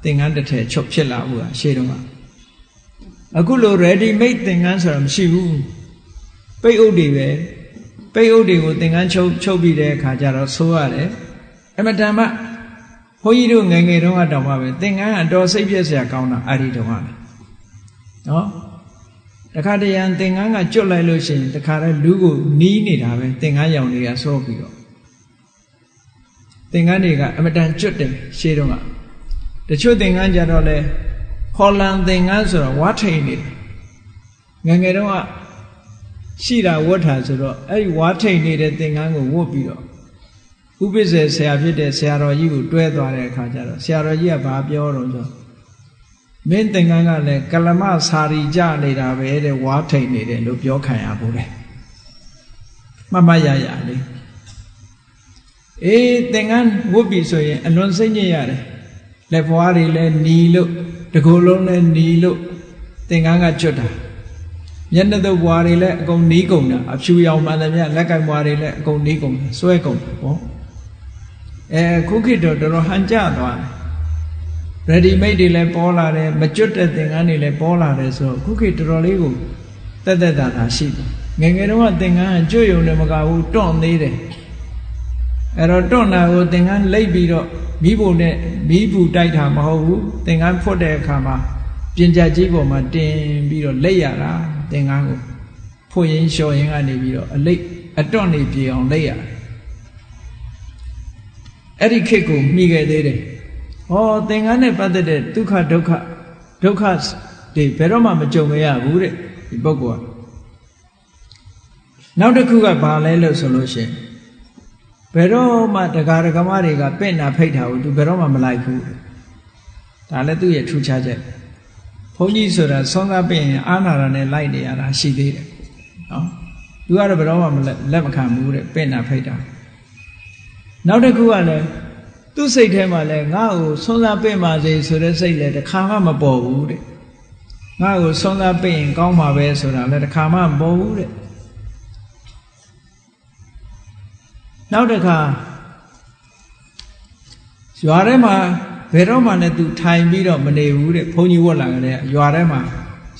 သင်္ကန်းတစ်ထည်ချုပ်ဖြစ်လာဘူးလားရှေးတုန်းကအခုလို ready made သင်္ကန်းဆိုတာမရှိဘူးပိတ်အုပ်တွေပဲပိတ်အုပ်တွေကိုသင်္ကန်းချုပ်ပြီးတဲ့အခါကျတော့ဆိုးရတယ်အမတန်မှဘုန်းကြီးတို့ငယ်ငယ်တုန်းကတောင်မှပဲသင်္ကန်းအတော်စိတ်ပြည့်စရာကောင်းတာအဲ့ဒီတုန်းကနော်တခါတရံသင်္ကန်းကကျွတ်လိုက်လို့ရှိရင်တခါတည်းလူကိုနီးနေတာပဲသင်္ကန်းရောင်တွေကစောပြီးတော့သင်္ကန်းတွေကအမတန်ကျွတ်တယ်ရှေးတုန်းကတချို့သင်္ကန်းကြတော့လေဟော်လန်သင်္ကန်းဆိုတော့ဝါထိန်နေတယ်ငယ်ငယ်တုန်းကရှိတာဝတ်ထားဆိုတော့အဲ့ဒီဝါထိန်နေတဲ့သင်္ကန်းကိုဝတ်ပြီးတော့ဥပိ္ပဇေဆရာဖြစ်တဲ့ဆရာတော်ကြီးကိုတွဲသွားတဲ့အခါကျတော့ဆရာတော်ကြီးကဘာပြောတော့ဆိုမင်းသင်္ကန်းကလည်းကလမစာရီကြနေတာပဲတဲ့ဝါထိန်နေတယ်လို့ပြောခံရဘူးလေမရရလေးသင်္ကန်းဝတ်ပြီဆိုရင်အလွန်စိတ်ညစ်ရတယ်လက်ဖွားတွေလည်းနီလို့တကိုယ်လုံးလည်းနီလို့သင်္ကန်းကကျွတ်တာမျက်နှာသုတ်ဘွားတွေလည်းအကုန်နီးကုန်တာအဖြူရောင်မှန်သမျှလက်ကင်ဘွားတွေလည်းအကုန်နီးကုန်တာစွဲကုန်တာပေါ့ခုခေတ်တော့တော်တော်ဟန်ကြသွားတယ် ready made တွေလည်းပေါ်လာတယ်မကျွတ်တဲ့သင်္ကန်းတွေလည်းပေါ်လာတယ်ဆိုတော့ခုခေတ်တော်တော်လေးကိုတက်တာရှိတယ်ငယ်ငယ်တုန်းကသင်္ကန်းကျွတ်ရုံနဲ့မကဘူးတွန့်သေးတယ်အဲ့တော့တွန့်တာကိုသင်္ကန်းလိပ်ပြီးတော့မိဖို့နဲ့မိဘူးတိုက်တာမဟုတ်ဘူးသင်္ကန်းဖွတ်တဲ့အခါမှာပြင်ကြကြီးပေါ်မှာတင်ပြီးတော့လက်ရတာသင်္ကန်းကိုဖွတ်ရင်းလျှော်ရင်းကနေပြီးတော့အလိပ်အတွန့်နေပြေအောင်လက်ရအဲ့ဒီခေတ်ကိုမှီခဲ့သေးတယ်ဟောသင်္ကန်းနဲ့ပတ်သက်တဲ့ဒုက္ခတွေဘယ်တော့မှမကြုံရဘူးတဲ့ဒီပုဂ္ဂိုလ်ကနောက်တစ်ခုကဘာလဲလို့ဆိုလို့ရှိရင်ဘယ်တော့မှတရားဓမ္မတွေကပင့်နာဖိတ်တာကိုသူဘယ်တော့မှမလိုက်ဘူးဒါလည်းသူ့ရဲ့ထူးခြားချက်ဘုန်းကြီးဆိုတာဆောင်းသားပင့်ရင်အာနာရနဲ့လိုက်နေရတာရှိသေးတယ်နော်သူကတော့ဘယ်တော့မှလက်မခံဘူးတဲ့ပင့်နာဖိတ်တာနောက်တစ်ခုကလည်းသူ သူစိတ်ထဲမှာလဲငါ့ကိုဆွမ်းစားပင့်ပါစေဆိုတဲ့စိတ်လဲတစ်ခါမှမပေါ်ဘူးတဲ့ငါ့ကိုဆွမ်းစားပင့်ရင်ကောင်းမှာပဲဆိုတာလဲတစ်ခါမှမပေါ်ဘူးတဲ့နောက်တစ်ခါရွာထဲမှာဘယ်တော့မှလည်းသူထိုင်ပြီးတော့မနေဘူးတဲ့ဘုန်းကြီးဝတ်လာကြတဲ့ရွာထဲမှာ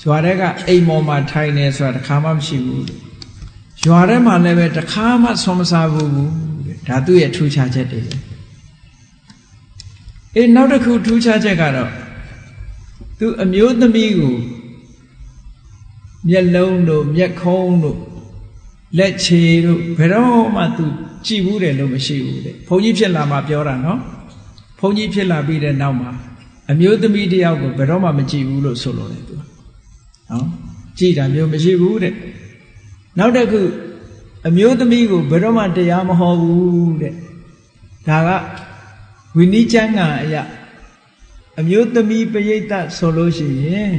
ရွာထဲကအိမ်ပေါ်မှာထိုင်နေဆိုတာတစ်ခါမှမရှိဘူးတဲ့ရွာထဲမှာလည်းပဲတစ်ခါမှဆွမ်းမစားဘူးတဲ့ဒါသူ့ရဲ့ထူးခြားချက်တွေနောက်တစ်ခုထူးခြားချက်ကတော့သူအမျိုးသမီးကိုမျက်လုံးတို့မျက်ခုံးတို့လက်ခြေတို့ဘယ်တော့မှသူကြည့်ဘူးတယ်လို့မရှိဘူးတဲ့ဘုန်းကြီးဖြစ်လာမှပြောတာနော်ဘုန်းကြီးဖြစ်လာပြီးတဲ့နောက်မှာအမျိုးသမီးတယောက်ကိုဘယ်တော့မှမကြည့်ဘူးလို့ဆိုလို့တယ်သူနော်ကြည့်တာမျိုးမရှိဘူးတဲ့နောက်တစ်ခုအမျိုးသမီးကိုဘယ်တော့မှတရားမဟောဘူးတဲ့ဒါကဝိနည်းကျမ်းဂန်အရာအမျိုးသမီးပရိသတ်ဆိုလို့ရှိရင်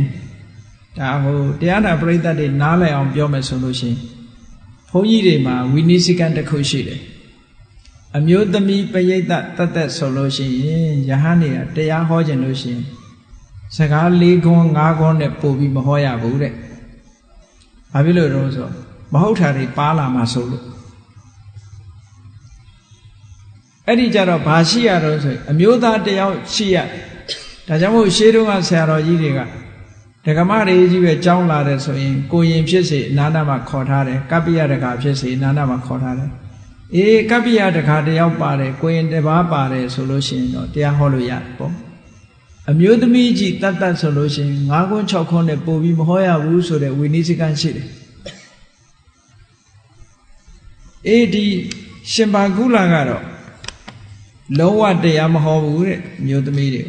ဒါဟိုတရားနာပရိသတ်တွေနားလည်အောင်ပြောမယ်ဆိုလို့ရှိရင်ဘုန်းကြီးတွေမှာဝိနည်းစည်းကမ်းတစ်ခုရှိတယ်အမျိုးသမီးပရိသတ်တတ်ဆိုလို့ရှိရင်ယဟန်တွေကတရားဟောခြင်းလို့ရှိရင်စကား၄ခွန်း၅ခွန်းနဲ့ပို့ပြီးမဟောရဘူးတဲ့ဘာဖြစ်လို့လဲဆိုမဟုတ်တာတွေပါလာမှဆိုလို့အဲ့ဒီကြတော့ဘာရှိရတော့ဆိုအမျိုးသားတယောက်ရှိရဒါကြောင့်မို့ရှေးတုန်းကဆရာတော်ကြီးတွေကဒကမတွေကြီးပဲကြောင်းလာတယ်ဆိုရင်ကိုရင်ဖြစ်စေအနာနာမှာခေါ်ထားတယ်ကပ္ပိယတကာဖြစ်စေအနာနာမှာခေါ်ထားတယ်ကပ္ပိယတကာတယောက်ပါတယ်ကိုရင်တစ်ပါးပါတယ်ဆိုလို့ရှိရင်တော့တရားဟောလို့ရတယ်ပေါ့အမျိုးသမီးကြီးတတ်တတ်ဆိုလို့ရှိရင်၅ခွန်း၆ခွန်းနဲ့ပို့ပြီးမဟောရဘူးဆိုတဲ့ဝိနည်းစည်းကမ်းရှိတယ်ဒီရှင်ဘာကုလကတော့လုံးဝတရားမဟောဘူးတဲ့အမျိုးသမီးတွေ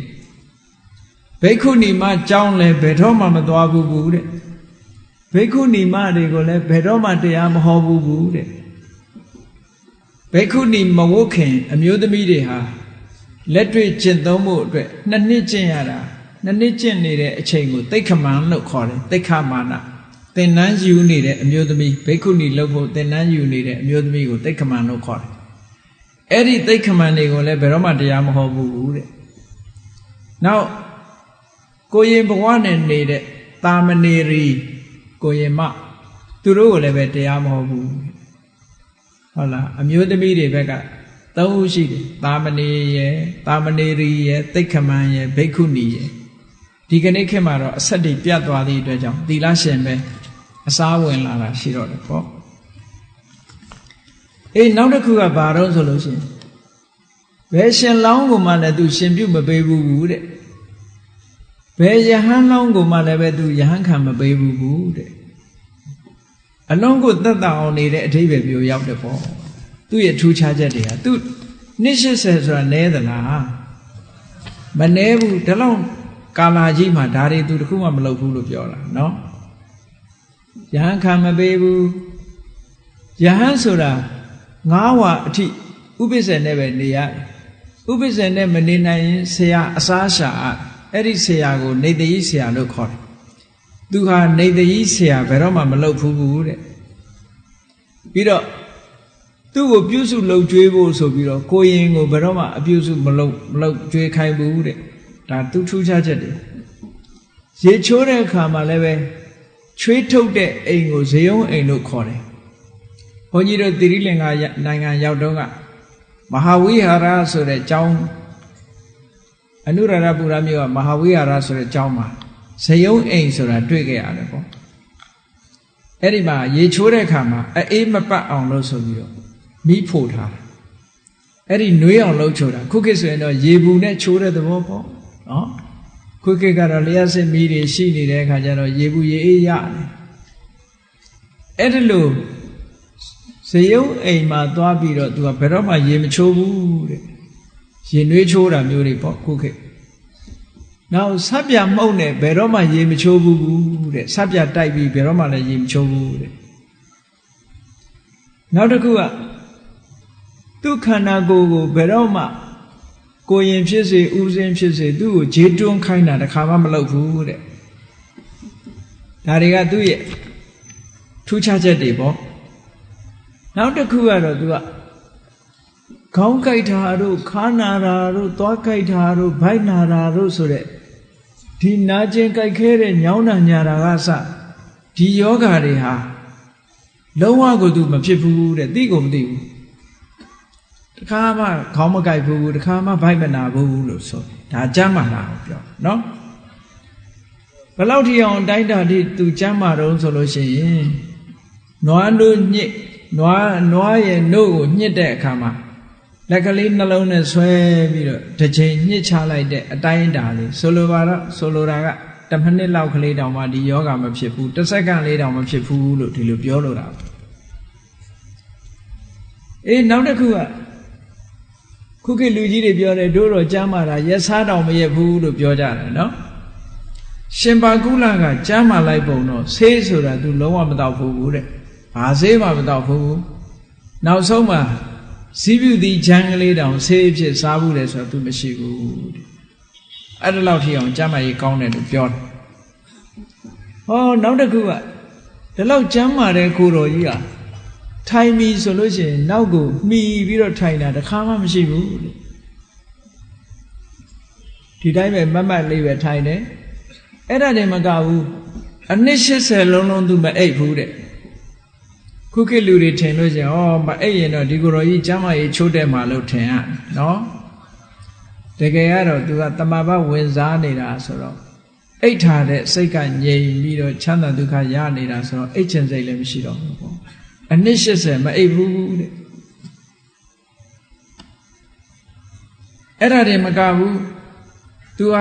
ဘိက္ခုနီမကြောင်းလဲဘယ်တော့မှမသွားဘူးတဲ့ဘိက္ခုနီမတွေကိုလည်းဘယ်တော့မှတရားမဟောဘူးတဲ့ဘိက္ခုနီမဝုခင်အမျိုးသမီးတွေဟာလက်တွေ့ကျင့်သုံးမှုအတွက်2 နှစ်ကျင့်ရတာ2 နှစ်ကျင့်နေတဲ့အချိန်ကိုသိက္ခမံလို့ခေါ်တယ်သိက္ခမာနသင်္นานယူနေတဲ့အမျိုးသမီးဘိက္ခုနီလုပ်ဖို့သင်္นานယူနေတဲ့အမျိုးသမီးကိုသိက္ခမံလို့ခေါ်တယ်အဲ့ဒီသိက္ခမံတွေကိုလည်းဘယ်တော့မှတရားမဟောဘူးတဲ့နောက်ကိုရင်ဘဝနဲ့နေတဲ့တာမဏေရီကိုရင်မသူတို့ကိုလည်းပဲတရားမဟောဘူးဟုတ်လားအမျိုးသမီးတွေဘက်က3ဦးရှိတယ်တာမဏေရယ်တာမဏေရီရယ်သိက္ခမံရယ်ဘိက္ခုနီရယ်ဒီကနေ့ခေတ်မှာတော့အဆက်တွေပြတ်သွားသည့်အတွက်ကြောင့်သီလရှင်ပဲအစားဝင်လာတာရှိတော့တယ်ပေါ့နောက်တစ်ခုကဘာတော့ဆိုလို့ရှိရင်ဘယ်ရှင်လောင်းကိုမှလည်းသူရှင်ပြုမပေးဘူးတဲ့ဘယ်ယဟန်လောင်းကိုမှလည်းပဲသူယဟန်ခံမပေးဘူးတဲ့အလုံးကိုသက်သာအောင်နေတဲ့အဓိပ္ပာယ်မျိုးရောက်တယ်ပေါ့သူ့ရဲ့ထူးခြားချက်တွေဟာသူနှစ်80ဆိုတာနည်းသလားမနည်းဘူးဒါလောက်ကာလာကြီးမှာဒါတွေသူတခုမှမလုပ်ဘူးလို့ပြောတာနော်ယဟန်ခံမပေးဘူးယဟန်ဆိုတာ9 ဝါအထိဥပိ္ပဇေနဲ့ပဲနေရတယ်ဥပိ္ပဇေနဲ့မနေနိုင်ရင်ဆရာအစားရှာအဲ့ဒီဆရာကိုနေတ္တိဆရာလို့ခေါ်တယ်သူဟာနေတ္တိဆရာဘယ်တော့မှမလုပ်ဘူးတဲ့ပြီးတော့သူ့ကိုပြုစုလှုပ်ကြွေးဖို့ဆိုပြီးတော့ကိုရင်ကိုဘယ်တော့မှအပြုစုမလုပ်ကြွေးခိုင်းဘူးတဲ့ဒါသူထူးခြားချက်တွေရေချိုးတဲ့အခါမှာလည်းပဲချွေးထုတ်တဲ့အိမ်ကိုဇေယုံအိမ်လို့ခေါ်တယ်ဘုန်းကြီးတို့သီရိလင်္ကာနိုင်ငံရောက်တော့ကမဟာဝိဟာရဆိုတဲ့ကျောင်းအနုရဓပူရမြို့ကမဟာဝိဟာရဆိုတဲ့ကျောင်းမှာဇေယုံအိမ်ဆိုတာတွေ့ခဲ့ရတယ်ပေါ့အဲ့ဒီမှာရေချိုးတဲ့အခါမှာအေးမပတ်အောင်လို့ဆိုပြီးတော့မိဖို့ထားတာအဲ့ဒီနှွေးအောင်လှုပ်ချိုးတာခုခေတ်ဆိုရင်တော့ရေဘူးနဲ့ချိုးတဲ့သဘောပေါ့နော်ခုခေတ်ကတော့လျှက်စစ်မီးတွေရှိနေတဲ့အခါကျတော့ရေဘူးရေအေးရတယ်အဲ့ဒီလိုဇေယုံအိမ်မှာသွားပြီးတော့သူကဘယ်တော့မှရေမချိုးဘူးတဲ့ရေနှွေးချိုးတာမျိုးတွေပေါ့ခုခေတ်နောက်ဆပ်ပြမှုန့်နဲ့ဘယ်တော့မှရေမချိုးဘူးတဲ့ဆပ်ပြတိုက်ပြီးဘယ်တော့မှလည်းရေမချိုးဘူးတဲ့နောက်တစ်ခုကသူ့ခန္ဓာကိုယ်ကိုဘယ်တော့မှကိုရင်ဖြစ်စေဥစဉ်ဖြစ်စေသူ့ကိုဂျေတွန်းခိုင်းတာတစ်ခါမှမလုပ်ဘူးတဲ့ဒါတွေကသူ့ရဲ့ထူးခြားချက်တွေပေါ့နောက်တစ်ခုကတော့သူက ခေါင်းကိုက်တာတို့ခါနာတာတို့သွားကိုက်တာတို့ဗိုက်နာတာတို့ဆိုတဲ့ဒီနာကျင်ကိုက်ခဲတဲ့ညောင်းတာညာတာကစဒီယောဂါတွေဟာလုံးဝကိုသူမဖြစ်ဘူးတဲ့သိကုန်မသိဘူးတခါမှခေါင်းမကိုက်ဘူးတခါမှဗိုက်မနာဘူးလို့ဆိုဒါကျမ်းမာတာကိုပြောနော်ဘယ်လောက်ထိအောင်တိုင်းတာထိသူကျမ်းမာတော့ဆိုလို့ရှိရင်နွားတို့ညစ်နွားရဲ့နှုတ်ကိုညှစ်တဲ့အခါမှာလက်ကလေးနှလုံးနဲ့ဆွဲပြီးတော့တစ်ချိန်ညှစ်ချလိုက်တဲ့အတိုင်းအတာလေးဆိုလိုတာက10 မိနစ်လောက်ကလေးတောင်မှဒီယောဂမဖြစ်ဘူး10 စက္ကန့်လေးတောင်မဖြစ်ဘူးလို့ဒီလိုပြောလို့တာနောက်တစ်ခုကခုခေတ်လူကြီးတွေပြောတယ်တို့တော့ကျမ်းမာတာရက်စားတောင်မရက်ဘူးလို့ပြောကြတယ်နော်ရှင်ပါကုလကကျမ်းမာလိုက်ပုံတော့ဆေးဆိုတာ तू လုံးဝမတော့ဘူးတဲ့ဘာဆေးမှမတော့ဘူးနောက်ဆုံးမှာဇီးပြူသီးချမ်းကလေးတောင်ဆေးဖြစ်စားဘူးလေဆိုတော့ तू မရှိဘူးတဲ့အဲ့ဒါလောက်ထိအောင်ကျမ်းမာရေးကောင်းတယ်လို့ပြောတယ်ဟောနောက်တစ်ခုကဒီလောက်ကျမ်းမာတဲ့ကိုတော်ကြီးကထိုင်ပြီဆိုလို့ရှိရင်နောက်ကိုမှီပြီးတော့ထိုင်တာတစ်ခါမှမရှိဘူးတဲ့ဒီတိုင်းပဲမတ်မတ်လေးပဲထိုင်တယ်အဲ့ဒါတည်းမကဘူးအနှစ်80လုံးလုံး तू မအိပ်ဘူးတဲ့ခုခေတ်လူတွေထင်လို့ရှိရင်မအိပ်ရင်တော့ဒီကိုတော်ကြီးကျမ်းမာရေးချိုးတဲ့မှာလို့ထင်ရနော်တကယ်ကတော့ तू ကတမဘဝင်စားနေတာဆိုတော့အိပ်ထားတဲ့စိတ်ကငြိမ်ပြီးတော့ချမ်းသာဒုက္ခရနေတာဆိုတော့အိပ်ချင်စိတ်လည်းမရှိတော့ဘူးပေါ့အနှစ်80မအိပ်ဘူးတဲ့အဲ့ဒါတည်းမကဘူး तू က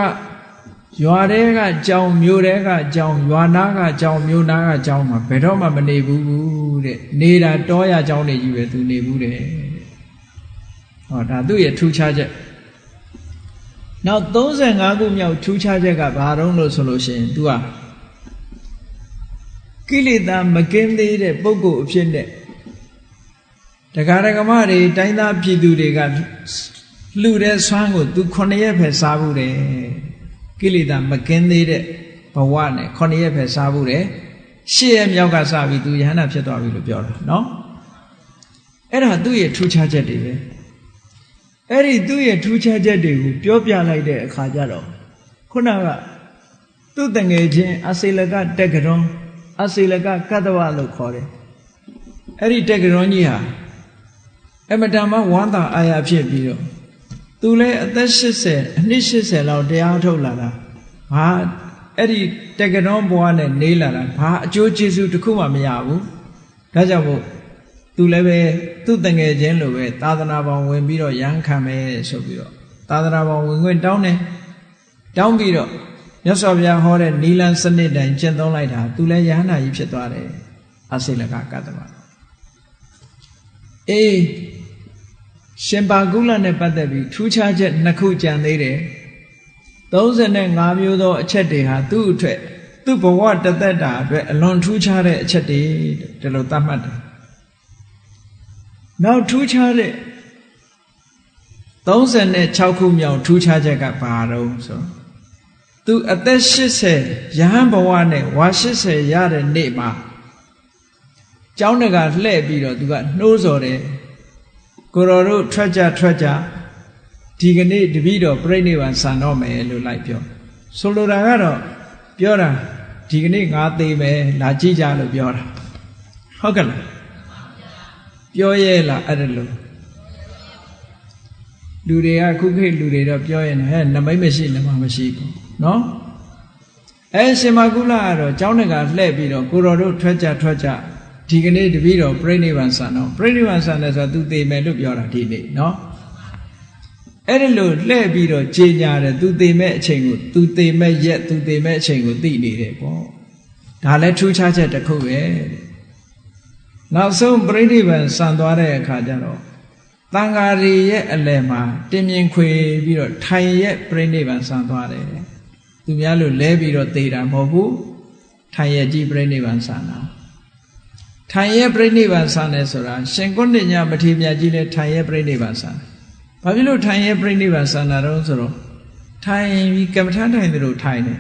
ရွာတဲကကြောင်မြို့တဲကကြောင်ရွာနာကကြောင်မြို့နာကကြောင်မှာဘယ်တော့မှမနေဘူးတဲ့နေတာတောရကြောင်တွေကြီးပဲ तू နေဘူးတဲ့ဟောဒါသူ့ရဲ့ထူးခြားချက်နောက်35ခုမြောက်ထူးခြားချက်ကဘာတုံးလို့ဆိုလို့ရှိရင် तू ကကိလေသာမကင်းသေးတဲ့ပုဂ္ဂိုလ်အဖြစ်နဲ့တရားဓမ္မတွေတိုင်းသားပြည်သူတွေကလှူတဲ့ဆွမ်းကို तू 9 ရက်ပဲစားဘူးတယ်ကိလေသာမကင်းသေးတဲ့ဘဝနဲ့9 ရက်ပဲစားဘူးတယ်10 ရက်မြောက်ကစပြီး तू ယဟန္တာဖြစ်သွားပြီလို့ပြောတာနော်အဲ့ဒါသူ့ရဲ့ထူးခြားချက်တွေပဲအဲ့ဒီသူ့ရဲ့ထူးခြားချက်တွေကိုပြောပြလိုက်တဲ့အခါကျတော့ခုနကသူ့တငယ်ချင်းအစေလကတက္ကရွန်အစေလကကတ္တဝလို့ခေါ်တယ်အဲ့ဒီတက္ကရွန်ကြီးဟာအမတန်မှဝမ်းသာအာရဖြစ်ပြီးတော့သူလည်းအသက်80အနှစ်80လောက်တရားထုတ်လာတာဘာအဲ့ဒီတက္ကရွန်ဘဝနဲ့နေလာတာဘာအကျိုးကျေးဇူးတစ်ခုမှမရဘူးဒါကြောင့်မို့သူလည်းပဲသူ့တငယ်ချင်းလိုပဲသာသနာပေါင်းဝင်ပြီးတော့ရဟန်းခံမယ်ဆိုပြီးတော့သာသနာပေါင်းဝင်ခွင့်တောင်းတယ်တောင်းပြီးတော့မြတ်စွာဘုရားဟောတဲ့နီလန်စနစ်တိုင်းကျင့်သုံးလိုက်တာသူလည်းယဟန္တာကြီးဖြစ်သွားတယ်အစေလကကတ္တမရှင်ပါကုလနဲ့ပတ်သက်ပြီးထူးခြားချက်2ခုကြံသေးတယ်35မျိုးသောအချက်တွေဟာသူ့အတွက်သူ့ဘဝတသက်တာအတွက်အလွန်ထူးခြားတဲ့အချက်တွေဒီလိုသတ်မှတ်တယ်နောက်ထူးခြားတဲ့36ခုမြောက်ထူးခြားချက်ကဘာတော့ဆိုသူအသက်80ယဟန်ဘဝနဲ့ဝါ80ရတဲ့နေ့မှာကျောင်းတကလှည့်ပြီးတော့သူကနှိုးဆော်တယ်ကိုတော်တို့ထွက်ကြဒီကနေ့တပည့်တော်ပြိဋိဘံဆန်တော့မယ်လို့လိုက်ပြောဆိုလိုတာကတော့ပြောတာဒီကနေ့ငါသေးမယ်လာကြည့်ကြလို့ပြောတာဟုတ်ကဲ့လားပြောရဲလားအဲ့ဒါလို့လူတွေကခုခေတ်လူတွေတော့ပြောရင်ဟဲ့နမိတ်မရှိနမမရှိဘူးနော်ရှင်မကုလကတော့ကျောင်းတကလှည့်ပြီးတော့ကိုတော်တို့ထွက်ကြဒီကနေ့တပည့်တော်ပြိဋိဘံဆန်တော့ပြိဋိဘံဆန်တယ်ဆိုတော့ तू သေမယ်လို့ပြောတာဒီနေ့နော်အဲ့ဒါလို့လှည့်ပြီးတော့ကြေညာတယ် तू သေမဲ့အချိန်ကို तू သေမဲ့ရက် तू သေမဲ့အချိန်ကိုသိနေတယ်ပေါ့ဒါလည်းထူးခြားချက်တစ်ခုပဲနောက်ဆုံးပြိဋိဘံဆန်သွားတဲ့အခါကျတော့တန်ဃာရီရဲ့အလယ်မှာတင်မြင်ခွေပြီးတော့ထိုင်ရဲ့ပြိဋိဘံဆန်သွားတယ်သူများလို့လဲပြီးတော့သေတာမဟုတ်ဘူးထိုင်ရဲ့ကြည်ပြိဋိဘံဆန်တာထိုင်ရဲ့ပြိဋိဘံဆန်တယ်ဆိုတာရှင်ကုဏ္ဏညမထေရမြတ်ကြီးလည်းထိုင်ရဲ့ပြိဋိဘံဆန်ဘာဖြစ်လို့ထိုင်ရဲ့ပြိဋိဘံဆန်တာတော့ဆိုတော့ထိုင်ပြီးကမ္မထထိုင်တယ်လို့ထိုင်တယ်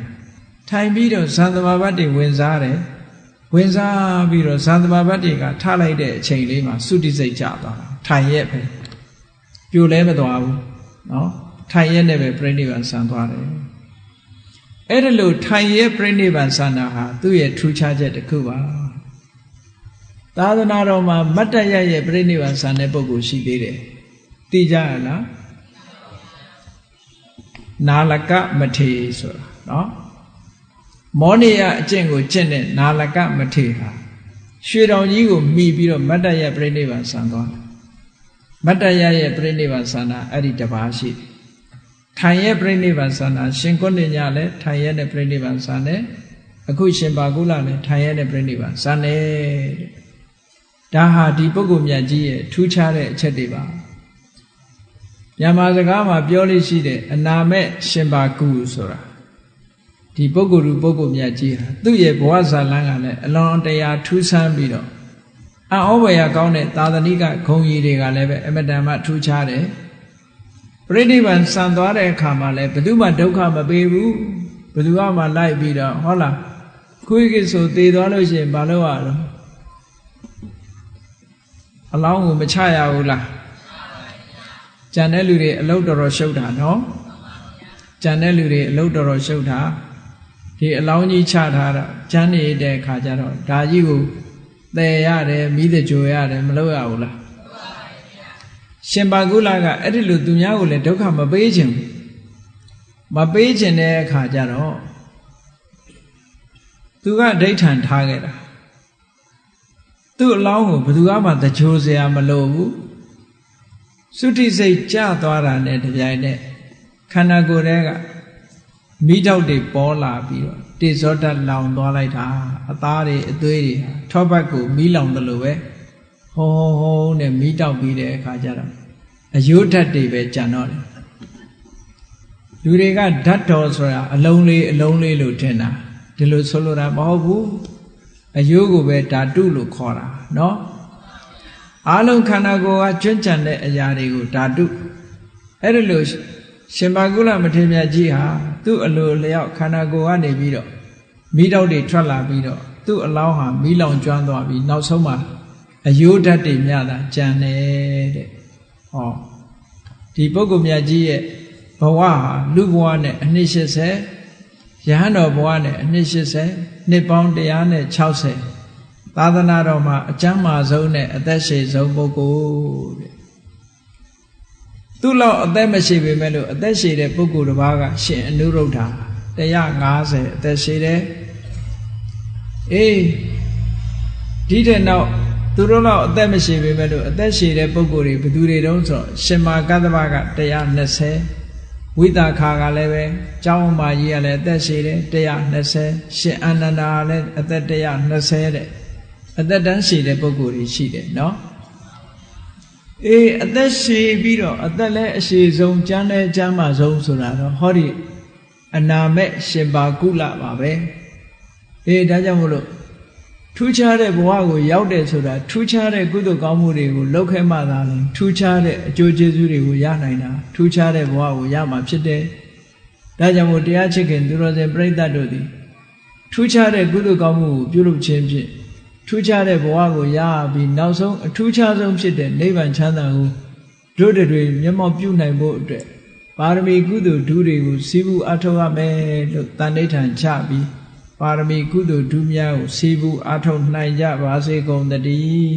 ထိုင်ပြီးတော့ဇန်သမာဘတ်တွေဝင်စားတယ်ဝင်စားပြီးတော့ဇန်သမာဘတ်တွေကထားလိုက်တဲ့အချိန်လေးမှာသုတိစိတ်ကျသွားတာထိုင်ရဲ့ပဲ ပြိုလဲမသွားဘူးနော်ထိုင်ရဲနဲ့ပဲပြိဋိဘံဆံသွားတယ်အဲ့ဒါလို့ထိုင်ရဲပြိဋိဘံဆံတာဟာသူ့ရဲ့ထူးခြားချက်တစ်ခုပါသာသနာတော်မှာမတ္တရရဲ့ပြိဋိဘံဆံတဲ့ပုဂ္ဂိုလ်ရှိသေးတယ်သိကြရလားနာလကမထေဆိုတာနော်မောနိယအကျင့်ကိုကျင့်တဲ့နာလကမထေဟာရွှေတောင်ကြီးကိုမှီပြီးတော့မတ္တရပြိဋိဘံဆံသွားတယ်မတ္တရရဲ့ပြိဋိဘံဆံတာအဲ့ဒီတပါးရှိတယ်ထိုင်ရဲ့ပြိဋိဘံဆံတာရှင်ကုဏ္ဏညလည်းထိုင်ရဲ့နဲ့ပြိဋိဘံဆံတယ်အခုရှင်ပါကုလလည်းထိုင်ရဲ့နဲ့ပြိဋိဘံဆံတယ်တဲ့ဒါဟာဒီပုဂ္ဂိုလ်မြတ်ကြီးရဲ့ထူးခြားတဲ့အချက်တွေပါမြန်မာစကားမှာပြောလို့ရှိတဲ့အနာမဲ့ရှင်ပါကုဆိုတာဒီပုဂ္ဂိုလ်မြတ်ကြီးဟာသူ့ရဲ့ဘဝဇာလန်းကလည်းအလွန်တရာထူးဆန်းပြီးတော့အံ့ဩဖွယ်ရကောင်းတဲ့သာသနိကဂုဏ်ကြီးတွေကလည်းပဲအမတန်မှထူးခြားတယ်ပြိဋိဘံဆံသွားတဲ့အခါမှာလည်းဘယ်သူမှဒုက္ခမပေးဘူးဘယ်သူမှလိုက်ပြီးတော့ဟုတ်လားခွေးကိဆိုသေသွားလို့ရှိရင်ဘာလို့ရတော့အလောင်းကိုမချရဘူးလားကြံတဲ့လူတွေအလုတ်တော်တော်ရှုပ်တာနော်ကြံတဲ့လူတွေအလုတ်တော်တော်ရှုပ်တာဒီအလောင်းကြီးချထားတာကျန်းနေတဲ့အခါကျတော့ဒါကြီးကိုတည်ရတယ်မိသကြိုရတယ်မလုပ်ရဘူးလားရှင်ပါကုလကအဲ့ဒီလိုသူများကိုလည်းဒုက္ခမပေးခြင်းတဲ့အခါကျတော့သူကအဋ္ဌံထားခဲ့တာသူ့အလောင်းကိုဘယ်သူမှတကြိုစရာမလိုဘူးသုတိစိတ်ကျသွားတာနဲ့တပြိုင်နက်ခန္ဓာကိုယ်ထဲကမိတောက်တွေပေါ်လာပြီးတော့တေဇောဓာတ်လောင်သွားလိုက်တာအသားတွေအသွေးတွေထောပတ်ကိုမီးလောင်တယ်လို့ပဲဟောနဲ့မီးတောက်ပြီးတဲ့အခါကျတော့အယိုးဓာတ်တွေပဲကြံတော့တယ်လူတွေကဓာတ်တော်ဆိုတာအလုံးလေးလို့ထင်တာဒီလိုဆိုလိုတာမဟုတ်ဘူးအယိုးကိုပဲဓာတုလို့ခေါ်တာနော်အားလုံးခန္ဓာကိုယ်ကကျွမ်းကျန်တဲ့အရာတွေကိုဓာတုအဲ့ဒါလို့ရှင်ပါကုလမထေရမြတ်ကြီးဟာသူ့အလိုလျောက်ခန္ဓာကိုယ်ကနေပြီးတော့မိတောက်တွေထွက်လာပြီးတော့သူ့အလောင်းဟာမီးလောင်ကျွမ်းသွားပြီးနောက်ဆုံးမှာအယိုးဓာတ်တွေမြတာကြံနေတဲ့ဟောဒီပုဂ္ဂိုလ်မြတ်ကြီးရဲ့ဘဝဟာလူဘဝနဲ့အနှစ်80ရဟန်းတော်ဘဝနဲ့အနှစ်80နှစ်ပေါင်း160သာသနာတော်မှာအကျမ်းမာဆုံးနဲ့အသက်ရှည်ဆုံးပုဂ္ဂိုလ်တဲ့သူ့လောက်အသက်မရှိပေမဲ့လို့အသက်ရှည်တဲ့ပုဂ္ဂိုလ်တစ်ပါးကရှင်အနုရုဒ္ဓ150အသက်ရှည်တယ်အေးဒီတဲ့နောက်သူတို့လောက်အသက်မရှိပေမဲ့လို့အသက်ရှည်တဲ့ပုဂ္ဂိုလ်တွေဘယ်သူတွေတုံးဆိုရှင်မာကတ္တဗက120ဝိသခာကလည်းပဲကျောင်းမာကြီးကလည်းအသက်ရှည်တယ်120ရှင်အာနန္ဒာကလည်းအသက်120တဲ့အသက်တန်းရှည်တဲ့ပုဂ္ဂိုလ်တွေရှိတယ်နော်အေးအသက်ရှည်ပြီးတော့အသက်လည်းအရှည်ဆုံးကျမ်းလည်းကျမ်းမာဆုံးဆိုတာတော့ဟောဒီအနာမဲ့ရှင်ပါကုလပါပဲအေးဒါကြောင့်မို့လို့ထူးခြားတဲ့ဘဝကိုရောက်တယ်ဆိုတာထူးခြားတဲ့ကုသိုလ်ကောင်းမှုတွေကိုလုပ်ခဲ့မှသာလေထူးခြားတဲ့အကျိုးကျေးဇူးတွေကိုရနိုင်တာထူးခြားတဲ့ဘဝကိုရမှာဖြစ်တယ်ဒါကြောင့်မို့တရားချစ်ခင်သူတော်စင်ပြိဿတ်တို့သည်ထူးခြားတဲ့ကုသိုလ်ကောင်းမှုကိုပြုလုပ်ခြင်းဖြင့်ထူးခြားတဲ့ဘဝကိုရပြီးနောက်ဆုံးအထူးခြားဆုံးဖြစ်တဲ့နိဗ္ဗာန်ချမ်းသာကိုတို့တွေမျက်မှောက်ပြုနိုင်ဖို့အတွက်ပါရမီကုသိုလ်ဓုတွေကိုစီးပူးအထောက်ရမယ်လို့တန်ဋိဌာန်ချပြီးပါရမီကုသိုလ်ဓုများကိုစီးပူးအထောက်နိုင်ကြပါစေကုန်သတည်း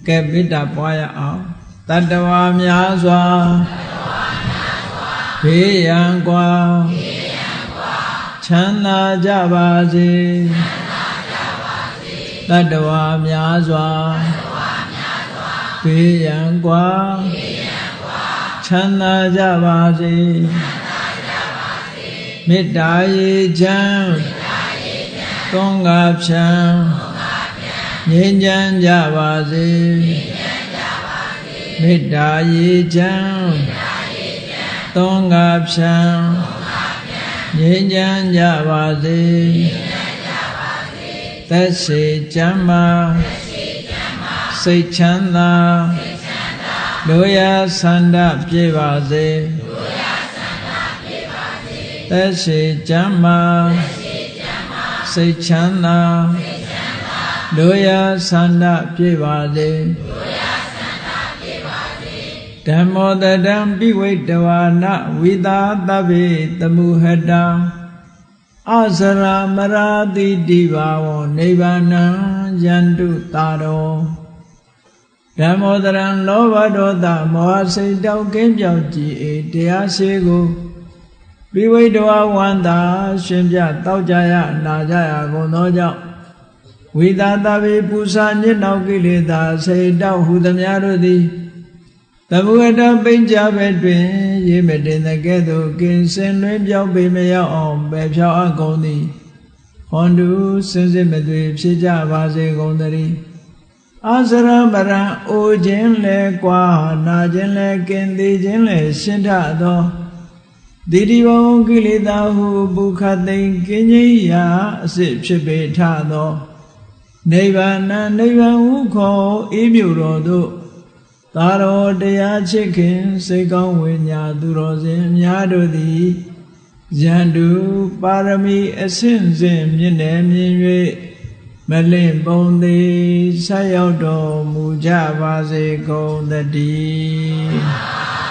ကဲမေတ္တာပွားရအောင်တတ္တဝါများစွာဘေးရန်ကွာချမ်းသာကြပါစေတတ္တဝါများစွာဘေးရန်ကွာချမ်းသာကြပါစေမေတ္တာရေချမ်းသွန်ကားဖြံငြိမ်းချမ်းကြပါစေမေတ္တာရေချမ်းသွန်ကားဖြံငြိမ်းချမ်းကြပါစေသက်ရှိချမ်းသာစိတ်ချမ်းသာလိုရာဆန္ဒပြည့်ပါစေသက်ရှိချမ်းသာ စိတ်ချမ်းသာတို့ရဆန္ဒပြည့်ပါစေဓမ္မောတတံပိဝိတဝါနဝိသာသဗ္ဗေတမုဟတံအစရာမရာတိတိဘာဝောနိဗ္ဗာနံယန္တုတာရောဓမ္မောတရံလောဘဒေါသမောဟစိတ်တောက်ကင်းပြောက်ကြည်တရားရှိကိုပိဝိတဝါဝန္တာရှင်ပြတောက်ကြရနာကြရကုန်သောကြောင့်ဝိသာသဗေပူဇာညစ်နောက်ကိလေသာစိတ်တောက်ဟုသမျှတို့သည်သမုဟတပိဉ္ကြဘက်တွင်ရေမတင်တဲ့ကဲ့သို့ကင်းစင်လွင်ပြောင်းပေမရောက်အောင်ပယ်ဖြောက်အပ်ကုန်သည်ဟွန်တုစင်စစ်မသွေဖြစ်ကြပါစေကုန်သတည်းအစရမရံအိုခြင်းလဲကွာနာခြင်းလဲကင်းသေးခြင်းလဲရှင်းထသောတိတိဘုံကိလေသာဟုပုခသိင်ကင်းကြီးရာအစစ်ဖြစ်ပေထသောနိဗ္ဗာန်နိဗ္ဗာန်ဟုခေါ်အေးမြူတော်သို့သာရောတရားချစ်ခင်စိတ်ကောင်းဝိညာသူတော်စင်များတို့သည်ယန္တုပါရမီအစဉ်စဉ်မြင့်တယ်မြင်၍မလင့်ပုံသေးဆက်ရောက်တော်မူကြပါစေကုန်သတည်း